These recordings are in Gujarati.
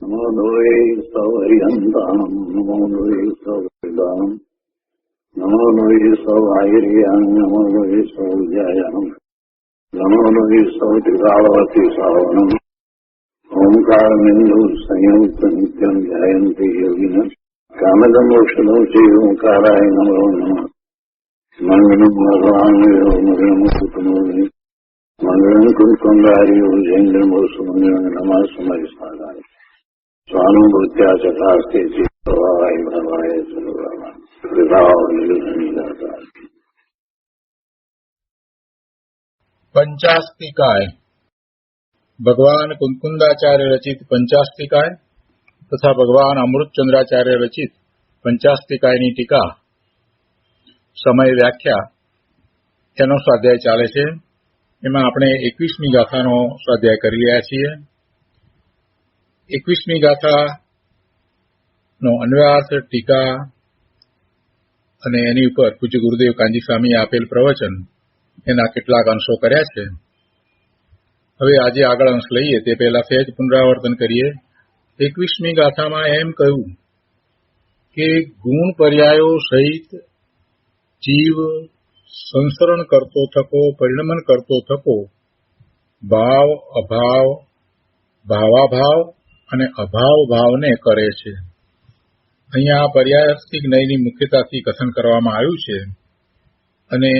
નમો લોહે સૌર્યંતામ નમો લોહે સૌદામ નમો લોહે સૌર્યામ નમો લોહે સૌજાયામ નમો લોહે સૌત્રિકાળવતી સાવનમ ઓમકાર બિંદુ સંયુક્ત નિત્યમ ધ્યાયંતિ યોગિન કામદમોક્ષદો છે ઓંકારાય નમો નમઃ મંગલમ ભગવાન મંગલમ કુટુંબી મંગલમ કુંકુંગારીઓ જૈન્દ્રમો સુમંગલમ નમઃ સમય સાધાય સ્વાનુભૂત્યા ચકાસ્તે ચિત્તવાય ભવાય સર્વમાં વિભાવ નિર્ગતા પંચાસ્તિકાય ભગવાન કુંકુંદાચાર્ય રચિત પંચાસ્તિકાય તથા ભગવાન અમૃતચંદ્રાચાર્ય રચિત પંચાસ્તિકાયની ટીકા સમય વ્યાખ્યા તેનો સ્વાધ્યાય ચાલે છે. એમાં આપણે 21મી ગાથાનો સ્વાધ્યાય કરી રહ્યા છીએ. 21મી ગાથાનો અન્વયાર્થ, ટીકા અને એની ઉપર પૂજ્ય ગુરુદેવ કાંજી સ્વામીએ આપેલ પ્રવચન એના કેટલાક અંશો કર્યા છે. હવે આજે આગળ અંશ લઈએ તે પહેલા સહેજ પુનરાવર્તન કરીએ. 21મી ગાથામાં એમ કહ્યું કે ગુણ પર્યાયો સહિત જીવ સંસરણ કરતો થકો, પરિણમન કરતો થકો ભાવ, અભાવ, ભાવાભાવ અને અભાવ ભાવને કરે છે. અહીંયા પર્યાયસ્તિક નયની મુખ્યતાથી કથન કરવામાં આવ્યું છે. અને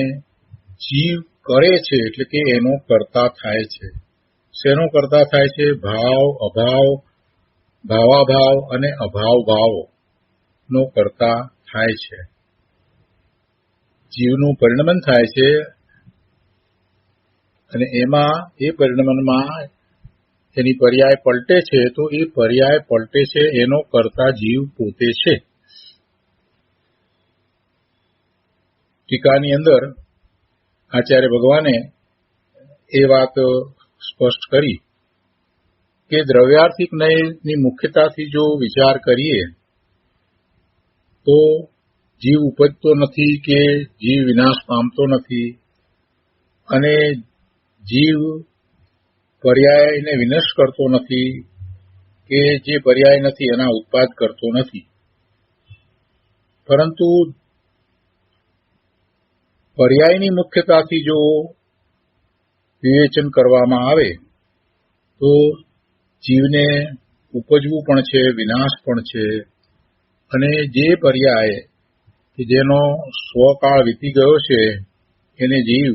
જીવ કરે છે એટલે કે એનો કર્તા થાય છે. શેનો કર્તા થાય છે? ભાવ, અભાવ, ભાવાભાવ અને અભાવ ભાવનો કર્તા થાય છે. જીવનું પરિણમન થાય છે અને એમાં એ પરિણમનમાં એની પર્યાય પલટે છે, તો એ પર્યાય પલટે છે એનો કર્તા જીવ પોતે છે. ટીકાની અંદર આચાર્ય ભગવાને એ વાત સ્પષ્ટ કરી કે દ્રવ્યાર્થિક નયની મુખ્યતાથી જો વિચાર કરીએ તો જીવ ઉપજતો નથી કે જીવ વિનાશ પામતો નથી, અને જીવ પર્યાયને વિનષ્ટ કરતો નથી કે જે પર્યાય નથી એના ઉત્પાદ કરતો નથી. પરંતુ પર્યાયની મુખ્યતાથી જો વિવેચન કરવામાં આવે તો જીવને ઉપજવું પણ છે, વિનાશ પણ છે. અને જે પર્યાય કે જેનો સ્વકાળ વીતી ગયો છે એને જીવ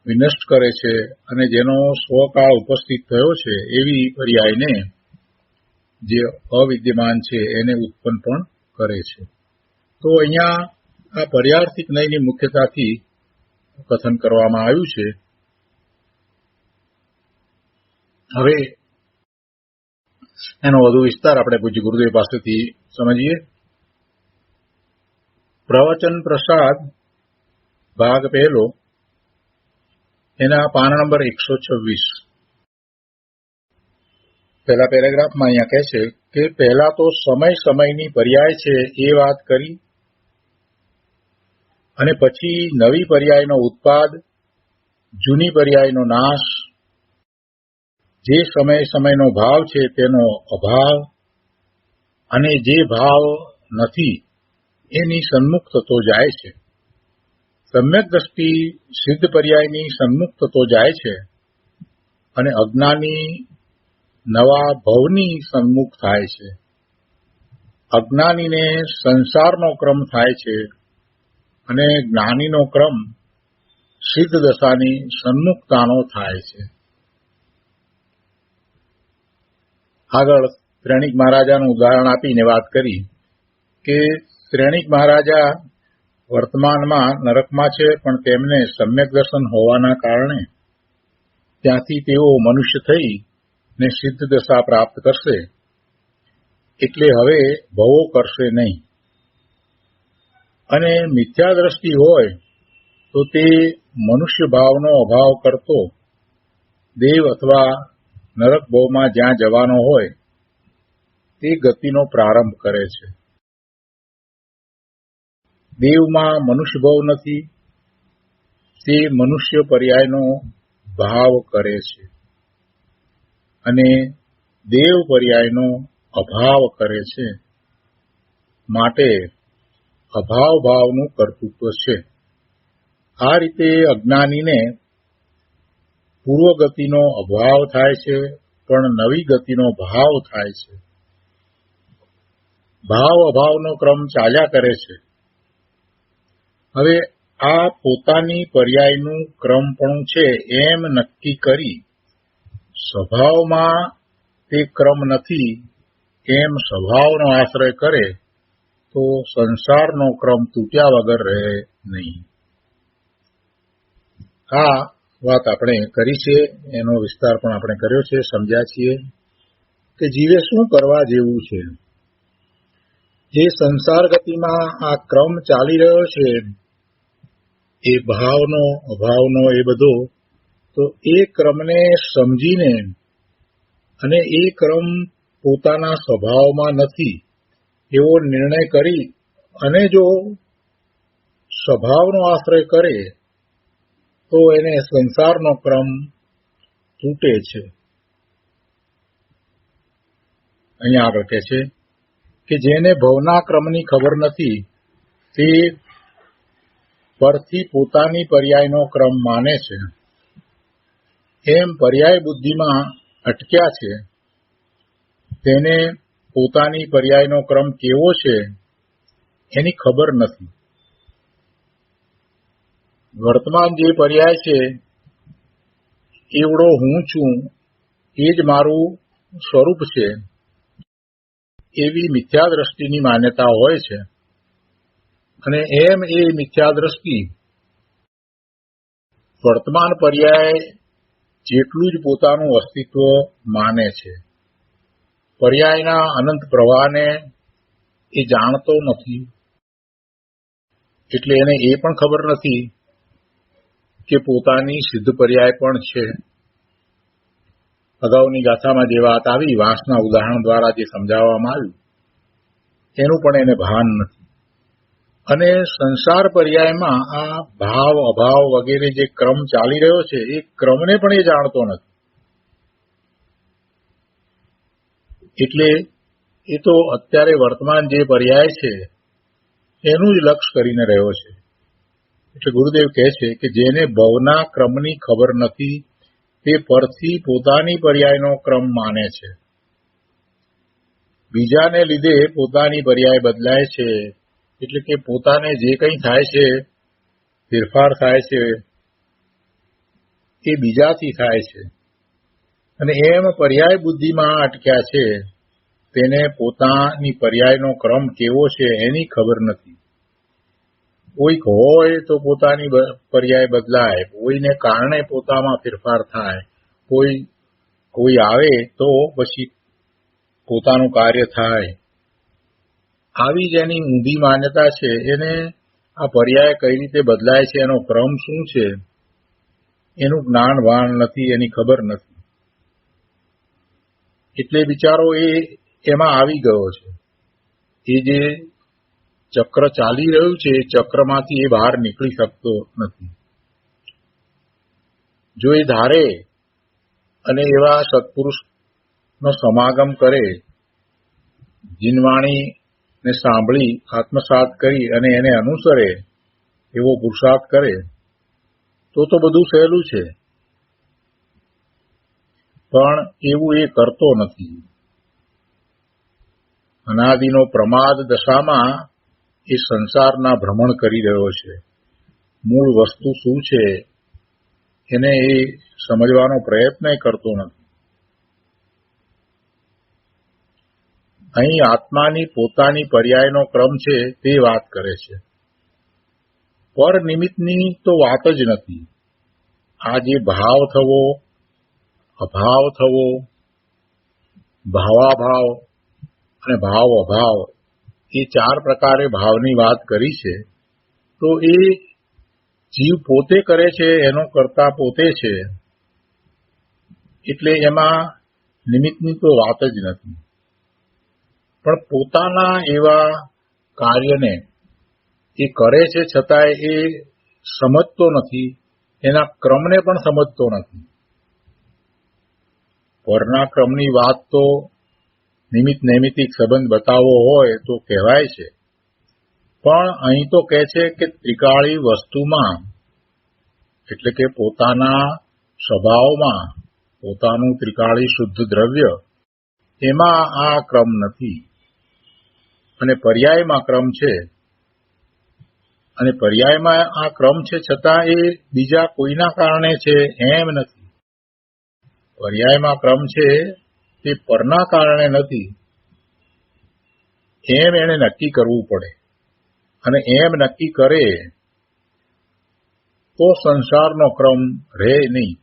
વિનષ્ટ કરે છે, અને જેનો સ્વકાળ ઉપસ્થિત થયો છે એવી પર્યાયને જે અવિદ્યમાન છે એને ઉત્પન્ન પણ કરે છે. તો અહીંયા આ પર્યાર્થિક નયની મુખ્યતાથી કથન કરવામાં આવ્યું છે. હવે એનો વધુ વિસ્તાર આપણે પૂજ્ય ગુરુદેવ પાસેથી સમજીએ. પ્રવચન પ્રસાદ ભાગ પહેલો, એના પાના નંબર 126. પહેલા પેરેગ્રાફમાં અહીંયા કહે છે કે પહેલા તો સમય સમયની પર્યાય છે એ વાત કરી, અને પછી નવી પર્યાયનો ઉત્પાદ, જૂની પર્યાયનો નાશ, જે સમયનો ભાવ છે તેનો અભાવ, અને જે ભાવ નથી એની સન્મુખ થતો જાય છે. સમ્યક દ્રષ્ટિ સિદ્ધ પર્યાયની સન્મુખ થતો જાય છે, અને અજ્ઞાની નવા ભવની સન્મુખ થાય છે. અજ્ઞાનીને સંસારનો ક્રમ થાય છે, અને જ્ઞાનીનો ક્રમ સિદ્ધ દશાની સન્મુખતાનો થાય છે. આગળ શ્રેણિક મહારાજાનું ઉદાહરણ આપીને વાત કરી કે શ્રેણિક મહારાજા વર્તમાનમાં નરકમાં છે, પણ તેમને સમ્યક દર્શન હોવાના કારણે ત્યાંથી તેઓ મનુષ્ય થઈ ને સિદ્ધ દશા પ્રાપ્ત કરશે, એટલે હવે ભવો કરશે નહીં. અને મિથ્યા દ્રષ્ટિ હોય તો તે મનુષ્ય ભાવનો અભાવ કરતો દેવ અથવા નરક ભવમાં જ્યાં જવાનો હોય તે ગતિનો પ્રારંભ કરે છે. દેવમાં મનુષ્ય ભાવ નથી, તે મનુષ્ય પર્યાયનો ભાવ કરે છે. અને દેવ પર્યાયનો અભાવ કરે છે, માટે અભાવ ભાવનું કર્તૃત્વ છે. આ રીતે અજ્ઞાનીને પૂર્વ ગતિનો અભાવ થાય છે, પણ નવી ગતિનો ભાવ થાય છે. ભાવ અભાવનો ક્રમ ચાલ્યા કરે છે. હવે આ પોતાની પર્યાયનું ક્રમપણું છે એમ નક્કી કરી સ્વભાવમાં તે ક્રમ નથી એમ સ્વભાવનો આશ્રય કરે તો સંસારનો ક્રમ તૂટ્યા વગર રહે નહીં. આ વાત આપણે કરી છે, એનો વિસ્તાર પણ આપણે કર્યો છે, સમજ્યા છીએ કે જીવે શું કરવા જેવું છે. જે સંસાર ગતિમાં આ ક્રમ ચાલી રહ્યો છે, એ ભાવનો અભાવનો એ બધો, તો એ ક્રમને સમજીને અને એ ક્રમ પોતાના સ્વભાવમાં નથી એવો નિર્ણય કરી અને જો સ્વભાવનો આશ્રય કરે તો એને સંસારનો ક્રમ તૂટે છે. અહીંયા આગળ કહે છે કે જેને ભવના ક્રમની ખબર નથી તે પરથી પોતાની પર્યાયનો ક્રમ માને છે. એમ પર્યાય બુદ્ધિમાં અટક્યા છે તેને પોતાની પર્યાયનો ક્રમ કેવો છે એની ખબર નથી. વર્તમાન જે પર્યાય છે એવડો હું છું, એ જ મારું સ્વરૂપ છે, એવી મિથ્યા દ્રષ્ટિની માન્યતા હોય છે. અને એમ એ મિથ્યા દ્રષ્ટિ વર્તમાન પર્યાય જેટલું જ પોતાનું અસ્તિત્વ માને છે. પર્યાયના અનંત પ્રવાહને એ જાણતો નથી, એટલે એને એ પણ ખબર નથી કે પોતાની સિદ્ધ પર્યાય પણ છે. અગાઉની ગાથામાં જે વાત આવી, વાંસના ઉદાહરણ દ્વારા જે સમજાવવામાં આવ્યું, એનું પણ એને ભાન નથી. અને સંસાર પર્યાયમાં આ ભાવ અભાવ વગેરે જે ક્રમ ચાલી રહ્યો છે એ ક્રમને પણ એ જાણતો નથી. એટલે એ તો અત્યારે વર્તમાન જે પર્યાય છે એનું જ લક્ષ્ય કરીને રહ્યો છે. એટલે ગુરુદેવ કહે છે કે જેને ભવના ક્રમની ખબર નથી તે પરથી પોતાની પર્યાયનો ક્રમ માને છે. બીજાને લીધે પોતાની પર્યાય બદલાય છે, એટલે કે પોતાને જે કંઈ થાય છે, ફેરફાર થાય છે, એ બીજાથી થાય છે. અને એમ પર્યાય બુદ્ધિમાં અટક્યા છે તેને પોતાની પર્યાયનો ક્રમ કેવો છે એની ખબર નથી. કોઈક હોય તો પોતાની પર્યાય બદલાય, કોઈને કારણે પોતામાં ફેરફાર થાય, કોઈ આવે તો પછી પોતાનું કાર્ય થાય. આવી જેની ઊંધી માન્યતા છે એને આ પર્યાય કઈ રીતે બદલાય છે, એનો ક્રમ શું છે એનું જ્ઞાન ભાન નથી, એની ખબર નથી. એટલે બિચારો એમાં આવી ગયો છે. એ જે ચક્ર ચાલી રહ્યું છે એ ચક્રમાંથી એ બહાર નીકળી શકતો નથી. જો એ ધારે અને એવા સત્પુરુષનો સમાગમ કરે, જીનવાણીને સાંભળી આત્મસાત કરી અને એને અનુસરે એવો પુરુષાર્થ કરે તો બધું સહેલું છે. પણ એવું એ કરતો નથી. અનાદિનો પ્રમાદ દશામાં એ સંસારના ભ્રમણ કરી રહ્યો છે. મૂળ વસ્તુ શું છે એને એ સમજવાનો પ્રયત્ન કરતો નથી. અહીં આત્માની પોતાની પર્યાયનો ક્રમ છે તે વાત કરે છે. પર નિમિત્તની તો વાત જ નથી. આ જે ભાવ થવો, અભાવ થવો, ભાવાભાવ અને ભાવ અભાવ, એ ચાર પ્રકારે ભાવની વાત કરી છે. તો એ જીવ પોતે કરે છે, એનો કરતા પોતે છે, એટલે એમાં નિમિત્તની તો વાત જ નથી. પણ પોતાના એવા કાર્યને એ કરે છે છતાંય એ સમજતો નથી, એના ક્રમને પણ સમજતો નથી. પરના ક્રમની વાત તો નિમિત્ત નૈમિતિક સંબંધ બતાવવો હોય તો કહેવાય છે, પણ અહીં તો કહે છે કે ત્રિકાળી વસ્તુમાં એટલે કે પોતાના સ્વભાવમાં પોતાનું ત્રિકાળી શુદ્ધ દ્રવ્ય એમાં આ ક્રમ નથી, અને પર્યાયમાં ક્રમ છે, અને પર્યાયમાં આ ક્રમ છે છતાં એ બીજા કોઈના કારણે છે એમ નથી. પર્યાયમાં ક્રમ છે તે પરના કારણે નથી એમ એને નક્કી કરવું પડે, અને એમ નક્કી કરે તો સંસારનો ક્રમ રહે નહીં.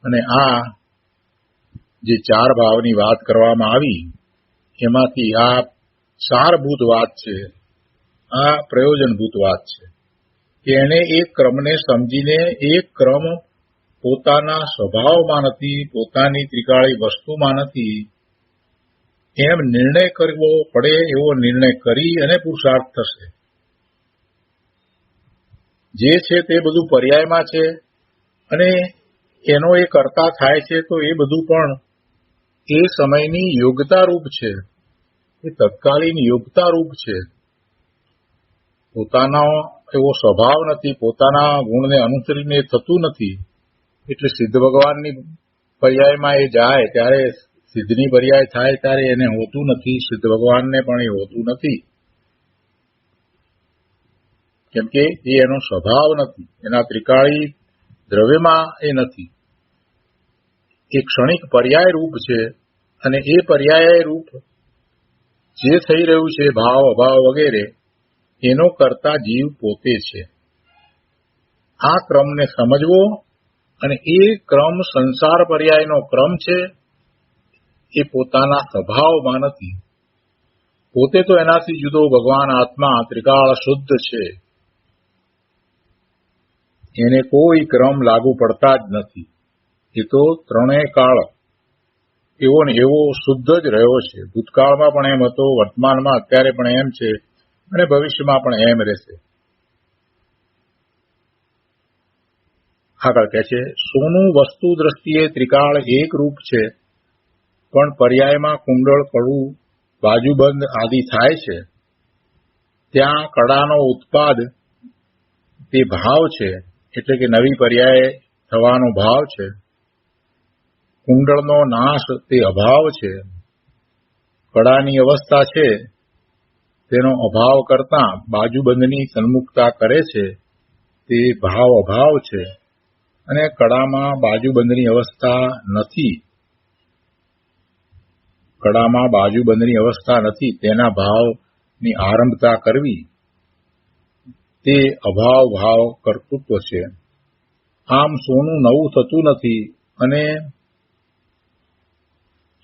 અને આ જે ચાર ભાવની વાત કરવામાં આવી એમાંથી આ સારભૂત વાત છે, આ પ્રયોજનભૂત વાત છે કે એને એક ક્રમને સમજીને એક ક્રમ પોતાના સ્વભાવમાં નથી, પોતાની ત્રિકાળી વસ્તુમાં નથી, એમ નિર્ણય કરવો પડે. એવો નિર્ણય કરી અને પુરુષાર્થ થશે. જે છે તે બધું પર્યાયમાં છે, અને એનો એ કરતા થાય છે તો એ બધું પણ એ સમયની યોગ્યતા રૂપ છે, એ તત્કાલીન યોગ્યતા રૂપ છે. પોતાનો એવો સ્વભાવ નથી, પોતાના ગુણને અનુસરીને થતું નથી. એટલે સિદ્ધ ભગવાનની પર્યાયમાં એ જાય ત્યારે સિદ્ધની પર્યાય થાય ત્યારે એને હોતું નથી, સિદ્ધ ભગવાનને પણ એ હોતું નથી, કેમ કે એ એનો સ્વભાવ નથી, એના ત્રિકાળી દ્રવ્યમાં એ નથી. એ ક્ષણિક પર્યાય રૂપ છે, અને એ પર્યાય રૂપ જે થઈ રહ્યું છે ભાવ અભાવ વગેરે એનો કરતા જીવ પોતે છે. આ ક્રમને સમજવો, અને એ ક્રમ સંસાર પર્યાયનો ક્રમ છે, એ પોતાના સ્વભાવમાં નથી. પોતે તો એનાથી જુદો ભગવાન આત્મા ત્રિકાળ શુદ્ધ છે, એને કોઈ ક્રમ લાગુ પડતા જ નથી. એ તો ત્રણેય કાળ એવો ને એવો શુદ્ધ જ રહ્યો છે. ભૂતકાળમાં પણ એમ હતો, વર્તમાનમાં અત્યારે પણ એમ છે, અને ભવિષ્યમાં પણ એમ રહેશે. આગળ કહે છે, સોનું વસ્તુ દ્રષ્ટિએ ત્રિકાળ એક રૂપ છે, પણ પર્યાયમાં કુંડળ, કડું, બાજુબંધ આદિ થાય છે. ત્યાં કડાનો ઉત્પાદ તે ભાવ છે, એટલે કે નવી પર્યાય થવાનો ભાવ છે. કુંડળનો નાશ તે અભાવ છે. કડાની અવસ્થા છે તેનો અભાવ કરતા બાજુબંધની સન્મુખતા કરે છે તે ભાવ અભાવ છે. અને કડામાં બાજુબંધની અવસ્થા નથી, કડામાં બાજુબંધની અવસ્થા નથી, તેના ભાવની આરંભતા કરવી તે અભાવ ભાવ કર્તૃત્વ છે. આમ સોનું નવું થતું નથી, અને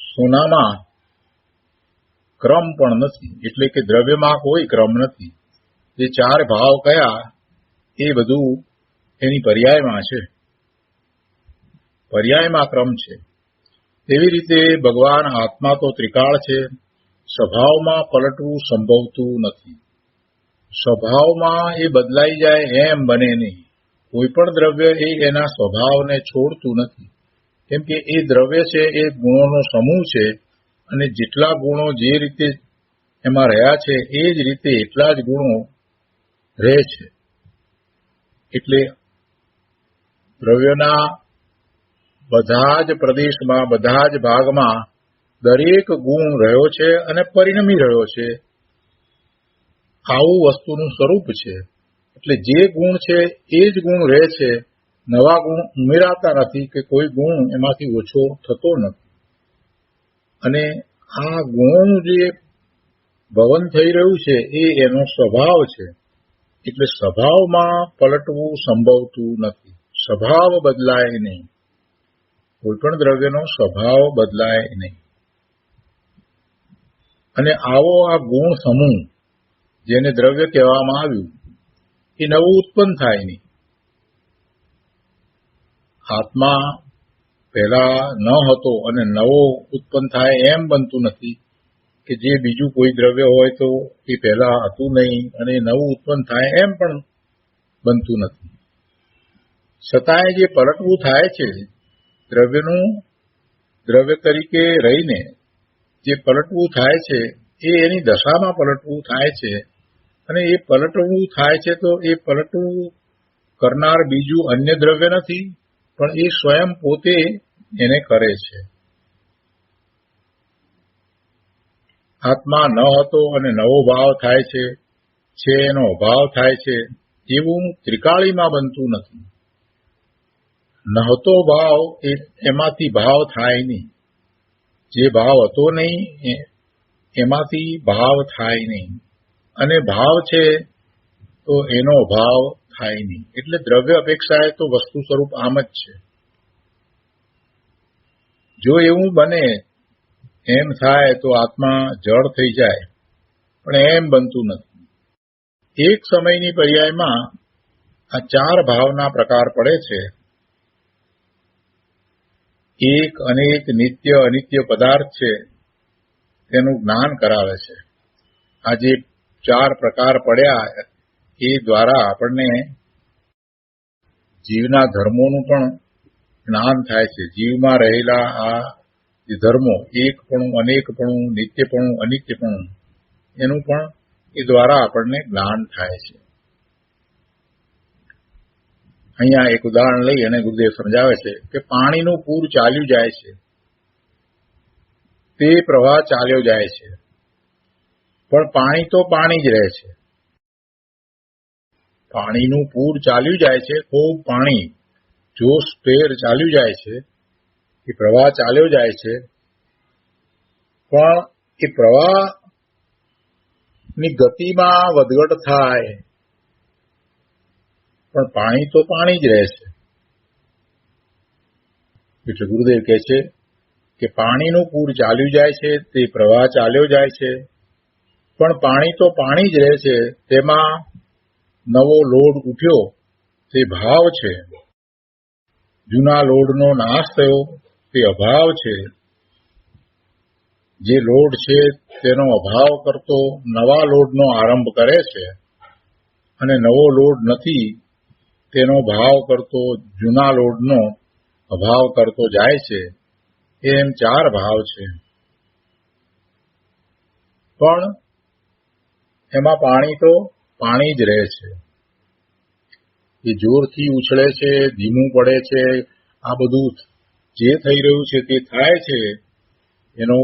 સોનામાં ક્રમ પણ નથી, એટલે કે દ્રવ્યમાં કોઈ ક્રમ નથી. જે ચાર ભાવ કયા એ બધું એની પર્યાયમાં છે, પર્યાયમાં ક્રમ છે. તેવી રીતે ભગવાન આત્મા તો ત્રિકાળ છે, સ્વભાવમાં પલટવું સંભવતું નથી. સ્વભાવમાં એ બદલાઈ જાય એમ બને નહીં. કોઈ પણ દ્રવ્ય એ એના સ્વભાવને છોડતું નથી, કેમ કે એ દ્રવ્ય છે એ ગુણોનો સમૂહ છે, અને જેટલા ગુણો જે રીતે એમાં રહ્યા છે એ જ રીતે એટલા જ ગુણો રહે છે. એટલે દ્રવ્યના બધા જ પ્રદેશમાં, બધા જ ભાગમાં દરેક ગુણ રહ્યો છે અને પરિણમી રહ્યો છે. આવું વસ્તુનું સ્વરૂપ છે. એટલે જે ગુણ છે એ જ ગુણ રહે છે, નવા ગુણ ઉમેરાતા નથી, કે કોઈ ગુણ એમાંથી ઓછો થતો નથી. અને આ ગુણોનું જે ભવન થઈ રહ્યું છે એ એનો સ્વભાવ છે. એટલે સ્વભાવમાં પલટવું સંભવતું નથી. સ્વભાવ બદલાય નહીં, કોઈ પણ દ્રવ્યનો સ્વભાવ બદલાય નહીં. અને આવો આ ગુણ સમૂહ જેને દ્રવ્ય કહેવામાં આવ્યું એ નવું ઉત્પન્ન થાય નહીં. આત્મા પહેલા ન હતો અને નવો ઉત્પન્ન થાય એમ બનતું નથી, કે જે બીજું કોઈ દ્રવ્ય હોય તો એ પહેલા હતું નહીં અને નવું ઉત્પન્ન થાય એમ પણ બનતું નથી. છતાંય જે પલટવું થાય છે દ્રવ્યનું, દ્રવ્ય તરીકે રહીને જે પલટવું થાય છે એ એની દશામાં પલટવું થાય છે, અને એ પલટવું થાય છે તો એ પલટવું કરનાર બીજું અન્ય દ્રવ્ય નથી, પણ એ સ્વયં પોતે એને કરે છે. આત્મા ન હતો અને નવો ભાવ થાય છે એનો અભાવ થાય છે, એવું ત્રિકાળીમાં બનતું નથી. નહોતો ભાવ એમાંથી ભાવ થાય નહીં, જે ભાવ હતો નહીં એમાંથી ભાવ થાય નહીં, અને ભાવ છે તો એનો અભાવ થાય નહીં. એટલે દ્રવ્ય અપેક્ષાએ તો વસ્તુ સ્વરૂપ આમ જ છે. જો એવું બને એમ થાય તો આત્મા જળ થઈ જાય, પણ એમ બનતું નથી. એક સમયની પર્યાયમાં આ ચાર ભાવના પ્રકાર પડે છે. એક અનેક નિત્ય અનિત્ય પદાર્થ છે તેનું જ્ઞાન કરાવે છે. આ જે ચાર પ્રકાર પડ્યા એ દ્વારા આપણને જીવના ધર્મોનું પણ જ્ઞાન થાય છે. જીવમાં રહેલા આ જે ધર્મો, એકપણું, અનેકપણું, નિત્યપણું, અનિત્યપણું, એનું પણ એ દ્વારા આપણને જ્ઞાન થાય છે. અહીંયા એક ઉદાહરણ લઈ અને ગુરુદેવ સમજાવે છે કે પાણીનું પૂર ચાલ્યું જાય છે, તે પ્રવાહ ચાલ્યો જાય છે, પણ પાણી તો પાણી જ રહે છે. પાણીનું પૂર ચાલ્યું જાય છે, ખૂબ પાણી જોશ ભેર ચાલ્યું જાય છે, એ પ્રવાહ ચાલ્યો જાય છે, પણ એ પ્રવાહની ગતિમાં વધઘટ થાય, પણ પાણી તો પાણી જ રહે છે. એટલે ગુરુદેવ કહે છે કે પાણીનું પૂર ચાલ્યું જાય છે, તે પ્રવાહ ચાલ્યો જાય છે, પણ પાણી તો પાણી જ રહે છે. તેમાં નવો લોડ ઉઠ્યો તે ભાવ છે. જૂના લોડનો નાશ થયો તે અભાવ છે. જે લોડ છે તેનો અભાવ કરતો નવા લોડનો આરંભ કરે છે, અને નવો લોડ નથી તેનો ભાવ કરતો જૂના લોડનો અભાવ કરતો જાય છે. એમ ચાર ભાવ છે, પણ એમાં પાણી તો પાણી જ રહે છે. એ જોરથી ઉછળે છે, ધીમું પડે છે, આ બધું જે થઈ રહ્યું છે તે થાય છે. એનો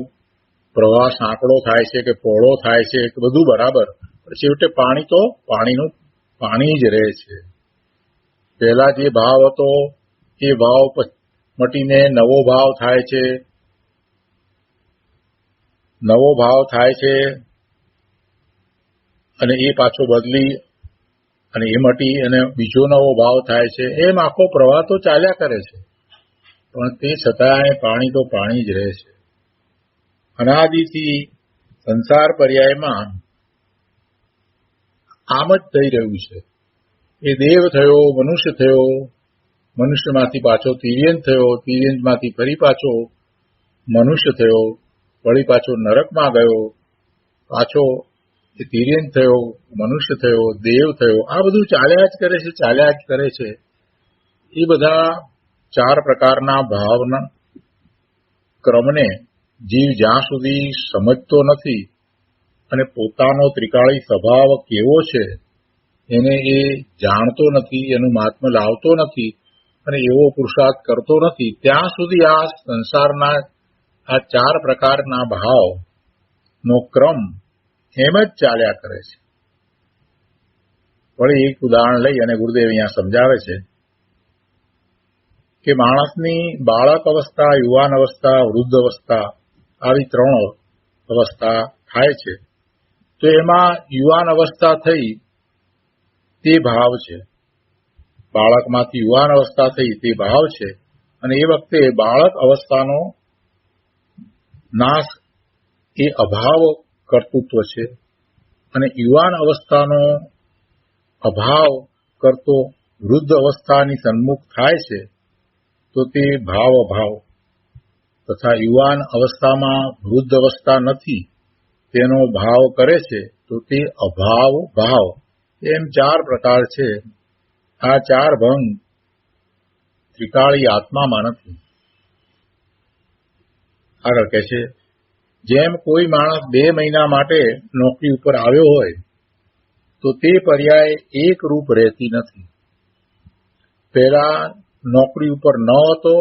પ્રવાહ સાંકડો થાય છે કે પહોળો થાય છે કે બધું બરાબર, પણ છેવટે પાણી તો પાણીનું પાણી જ રહે છે. પહેલા જે ભાવ હતો એ ભાવ મટીને નવો ભાવ થાય છે. નવો ભાવ થાય છે અને એ પાછો બદલી અને એ મટી અને બીજો નવો ભાવ થાય છે. એમ આખો પ્રવાહ તો ચાલ્યા કરે છે, પણ તે છતાંય પાણી તો પાણી જ રહે છે. અનાદિથી સંસાર પર્યાયમાં આમ જ થઈ રહ્યું છે. એ દેવ થયો, મનુષ્ય થયો, મનુષ્યમાંથી પાછો તિર્યંત થયો, તિર્યંતમાંથી ફરી પાછો મનુષ્ય થયો, વળી પાછો નરકમાં ગયો, પાછો એ તિર્યંત થયો, મનુષ્ય થયો, દેવ થયો. આ બધું ચાલ્યા જ કરે છે, ચાલ્યા જ કરે છે. એ બધા ચાર પ્રકારના ભાવના ક્રમને જીવ જ્યાં સુધી સમજતો નથી અને પોતાનો ત્રિકાળી સ્વભાવ કેવો છે એને એ જાણતો નથી, એનું મહાત્મ્ય લાવતો નથી અને એવો પુરુષાર્થ કરતો નથી, ત્યાં સુધી આ સંસારના આ ચાર પ્રકારના ભાવનો ક્રમ એમ જ ચાલ્યા કરે છે. વળી એક ઉદાહરણ લઈ અને ગુરુદેવ અહીંયા સમજાવે છે કે માણસની બાળક અવસ્થા, યુવાન અવસ્થા, વૃદ્ધ અવસ્થા, આવી ત્રણ અવસ્થા થાય છે. તો એમાં યુવાન અવસ્થા થઈ તે ભાવ છે, બાળકમાંથી યુવાન અવસ્થા થઈ તે ભાવ છે, અને એ વખતે બાળક અવસ્થાનો નાશ એ અભાવ કર્તૃત્વ છે, અને યુવાન અવસ્થાનો અભાવ કરતો વૃદ્ધ અવસ્થાની સન્મુખ થાય છે તો તે ભાવ અભાવ, તથા યુવાન અવસ્થામાં વૃદ્ધ અવસ્થા નથી તેનો ભાવ કરે છે તો તે અભાવ ભાવ. એમ ચાર પ્રકાર છે. આ ચાર ભંગ ત્રિકાળી આત્મામાં નથી. આગળ કહે છે, જેમ કોઈ માણસ 2 મહિના માટે નોકરી ઉપર આવ્યો હોય તો તે પર્યાય એક રૂપ રહેતી નથી. પહેલા નોકરી ઉપર ન હતો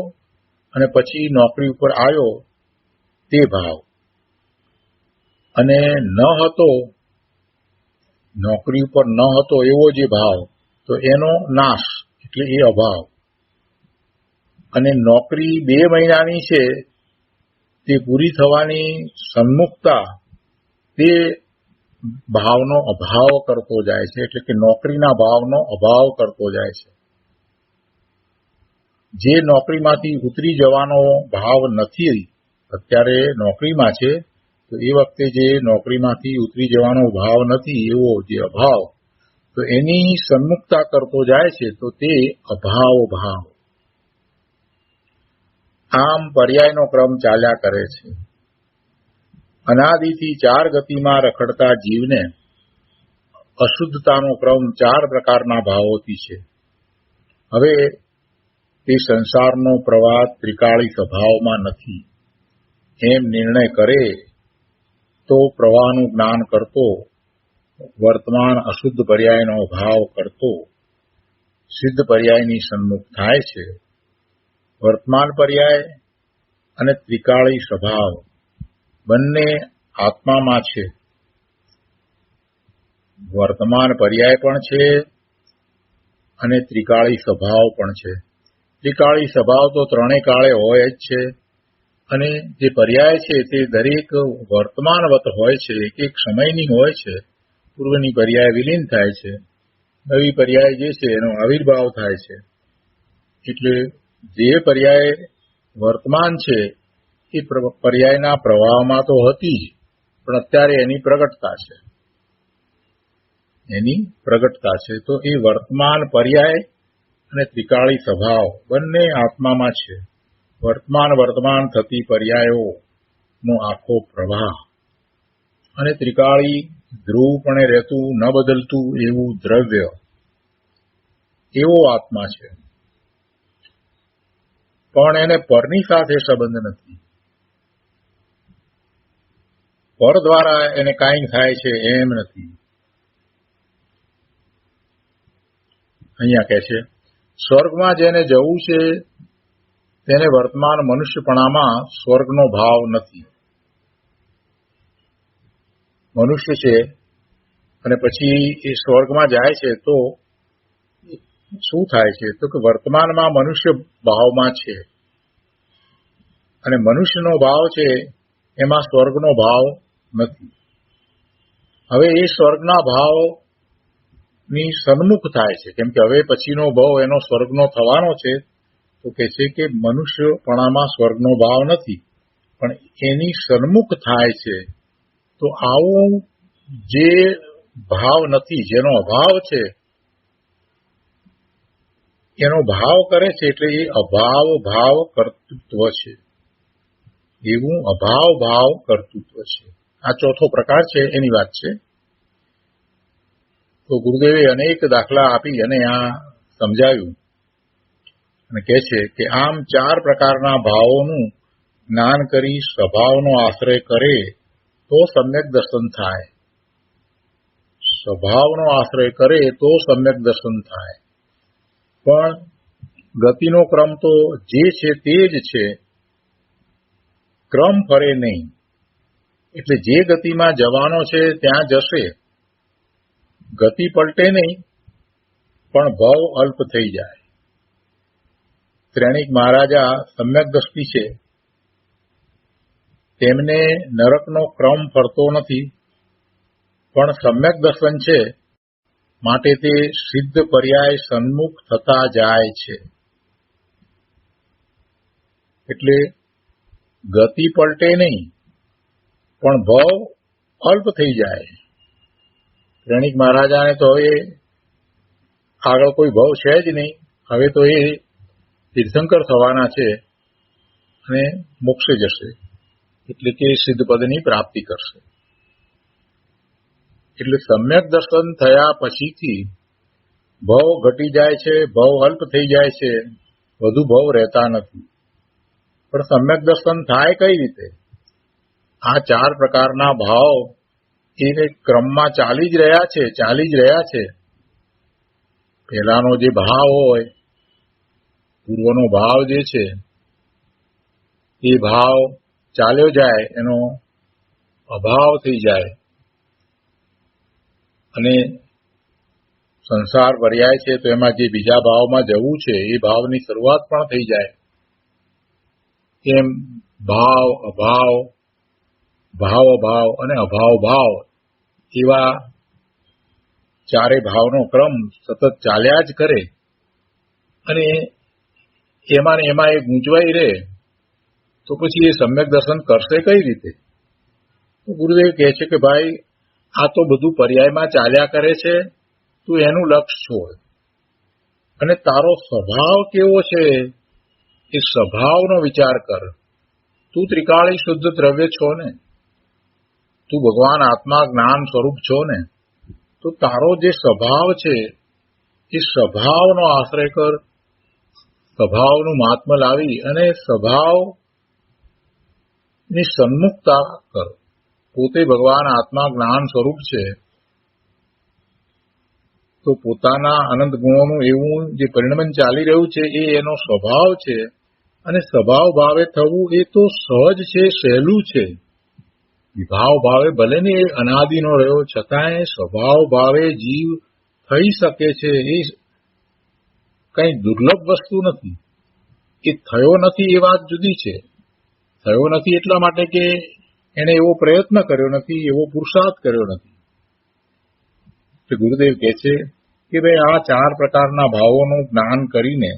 અને પછી નોકરી ઉપર આવ્યો તે ભાવ, અને ન હતો, નોકરી ઉપર ન હતો એવો જે ભાવ, તો એનો નાશ એટલે એ અભાવ. અને નોકરી 2 મહિનાની છે તે પૂરી થવાની સન્મુખતા તે ભાવનો અભાવ કરતો જાય છે, એટલે કે નોકરીના ભાવનો અભાવ કરતો જાય છે. જે નોકરીમાંથી ઉતરી જવાનો ભાવ નથી, અત્યારે નોકરીમાં છે તો એ વખતે જે નોકરીમાંથી ઉતરી જવાનો ભાવ નથી એવો જે અભાવ, તો એની સન્મુખતા કરતો જાય છે, તો તે અભાવ ભાવ. આમ પર્યાયનો ક્રમ ચાલ્યા કરે છે. અનાદિથી 4 ગતિમાં રખડતા જીવને અશુદ્ધતાનો ક્રમ 4 પ્રકારના ભાવોથી છે. હવે તે સંસારનો પ્રવાહ ત્રિકાળી સ્વભાવમાં નથી એમ નિર્ણય કરે તો પ્રવાહનું જ્ઞાન કરતો, વર્તમાન અશુદ્ધ પર્યાયનો ભાવ કરતો સિદ્ધ પર્યાયની સન્મુખ થાય છે. વર્તમાન પર્યાય અને ત્રિકાળી સ્વભાવ બંને આત્મામાં છે. વર્તમાન પર્યાય પણ છે અને ત્રિકાળી સ્વભાવ પણ છે. ત્રિકાળી સ્વભાવ તો 3 કાળે હોય જ છે, અને જે પર્યાય છે તે દરેક વર્તમાનવત હોય છે, એક સમયની હોય છે. પૂર્વની પર્યાય વિલીન થાય છે, નવી પર્યાય જે છે એનો આવિર્ભાવ થાય છે. એટલે જે પર્યાય વર્તમાન છે એ પર્યાયના પ્રવાહમાં તો હતી જ, પણ અત્યારે એની પ્રગટતા છે. તો એ વર્તમાન પર્યાય અને ત્રિકાળી સ્વભાવ બંને આત્મામાં છે. વર્તમાન થતી પર્યાયોનો આખો પ્રવાહ અને ત્રિકાળી ધ્રુવપણે રહેતું ન બદલતું એવું દ્રવ્ય, એવો આત્મા છે. પણ એને પરની સાથે સંબંધ નથી. પર દ્વારા એને કાંઈ થાય છે એમ નથી. અહીંયા કહે છે, સ્વર્ગમાં જેને જવું છે તેને વર્તમાન મનુષ્યપણામાં સ્વર્ગનો ભાવ નથી. મનુષ્ય છે અને પછી એ સ્વર્ગમાં જાય છે તો શું થાય છે, તો કે વર્તમાનમાં મનુષ્ય ભાવમાં છે, અને મનુષ્યનો ભાવ છે એમાં સ્વર્ગનો ભાવ નથી. હવે એ સ્વર્ગના ભાવની સન્મુખ થાય છે, કેમ કે હવે પછીનો ભાવ એનો સ્વર્ગનો થવાનો છે. તો કહે છે કે મનુષ્યપણામાં સ્વર્ગનો ભાવ નથી, પણ એની સન્મુખ થાય છે. તો આવું જે ભાવ નથી, જેનો અભાવ છે, એનો ભાવ કરે છે, એટલે એ અભાવ ભાવ કર્તૃત્વ છે. એવું અભાવ ભાવ કર્તૃત્વ છે. આ ચોથો પ્રકાર છે, એની વાત છે. તો ગુરુદેવે અનેક દાખલા આપી અને આ સમજાવ્યું, અને કહે છે કે આમ 4 પ્રકારના ભાવોનું જ્ઞાન કરી સ્વભાવનો આશ્રય કરે તો સમ્યક દર્શન થાય. સ્વભાવનો આશ્રય કરે તો સમ્યક દર્શન થાય. પણ ગતિનો ક્રમ તો જે છે તે જ છે, ક્રમ ફરે નહીં. એટલે જે ગતિમાં જવાનો છે ત્યાં જશે. ગતિ પલટે નહીં, પણ ભવ અલ્પ થઈ જાય. શ્રેણિક મહારાજા સમ્યક દ્રષ્ટિ છે, તેમને નરકનો ક્રમ ફરતો નથી, પણ સમ્યક દર્શન છે માટે તે સિદ્ધ પર્યાય સન્મુખ થતા જાય છે. એટલે ગતિ પલટે નહીં, પણ ભવ અલ્પ થઈ જાય. શ્રેણિક મહારાજાને તો હવે આગળ કોઈ ભવ છે જ નહીં. હવે તો એ તીર્થંકર થવાના છે અને મોક્ષે જશે, એટલે કે સિદ્ધ પદની પ્રાપ્તિ કરશે. એટલે સમ્યક દર્શન થયા પછીથી ભવ ઘટી જાય છે, ભવ અલ્પ થઈ જાય છે, વધુ ભવ રહેતા નથી. પણ સમ્યક દર્શન થાય કઈ રીતે? આ 4 પ્રકારના ભાવ એ ક્રમમાં ચાલી જ રહ્યા છે. પહેલાનો જે ભાવ હોય, પૂર્વનો ભાવ જે છે એ ભાવ ચાલ્યો જાય, એનો અભાવ થઈ જાય અને સંસાર પર્યાય છે તો એમાં જે બીજા ભાવમાં જવું છે એ ભાવની શરૂઆત પણ થઈ જાય. એમ ભાવ અભાવ, ભાવ અભાવ અને અભાવ ભાવ એવા 4 ભાવનો ક્રમ સતત ચાલ્યા જ કરે અને એમાં ને એમાં એ ગૂંચવાઈ રહે તો પછી એ સમ્યક દર્શન કરશે કઈ રીતે? તો ગુરુદેવ કહે છે કે ભાઈ, આ તો બધું પર્યાયમાં ચાલ્યા કરે છે, તું એનું લક્ષ છોડ અને તારો સ્વભાવ કેવો છે એ સ્વભાવનો વિચાર કર. તું ત્રિકાળી શુદ્ધ દ્રવ્ય છો ને, તું ભગવાન આત્મા જ્ઞાન સ્વરૂપ છો ને, તો તારો જે સ્વભાવ છે એ સ્વભાવનો આશ્રય કર, સ્વભાવનું મહાત્મ્ય લાવી અને સ્વભાવની સન્મુખતા કર. પોતે ભગવાન આત્મા જ્ઞાન સ્વરૂપ છે તો પોતાના અનંત ગુણોનું એવું જે પરિણમન ચાલી રહ્યું છે એ એનો સ્વભાવ છે અને સ્વભાવ ભાવે થવું એ તો સહજ છે, સહેલું છે. વિભાવ ભાવે ભલે ને એ અનાદિનો રહ્યો છતાંય સ્વભાવ ભાવે જીવ થઈ શકે છે. એ કઈ દુર્લભ વસ્તુ નથી. એ થયો નથી એ વાત જુદી છે. થયો નથી એટલા માટે કે એને એવો પ્રયત્ન કર્યો નથી, એવો પુરુષાર્થ કર્યો નથી. ગુરુદેવ કહે છે કે ભાઈ, આ 4 પ્રકારના ભાવોનું જ્ઞાન કરીને,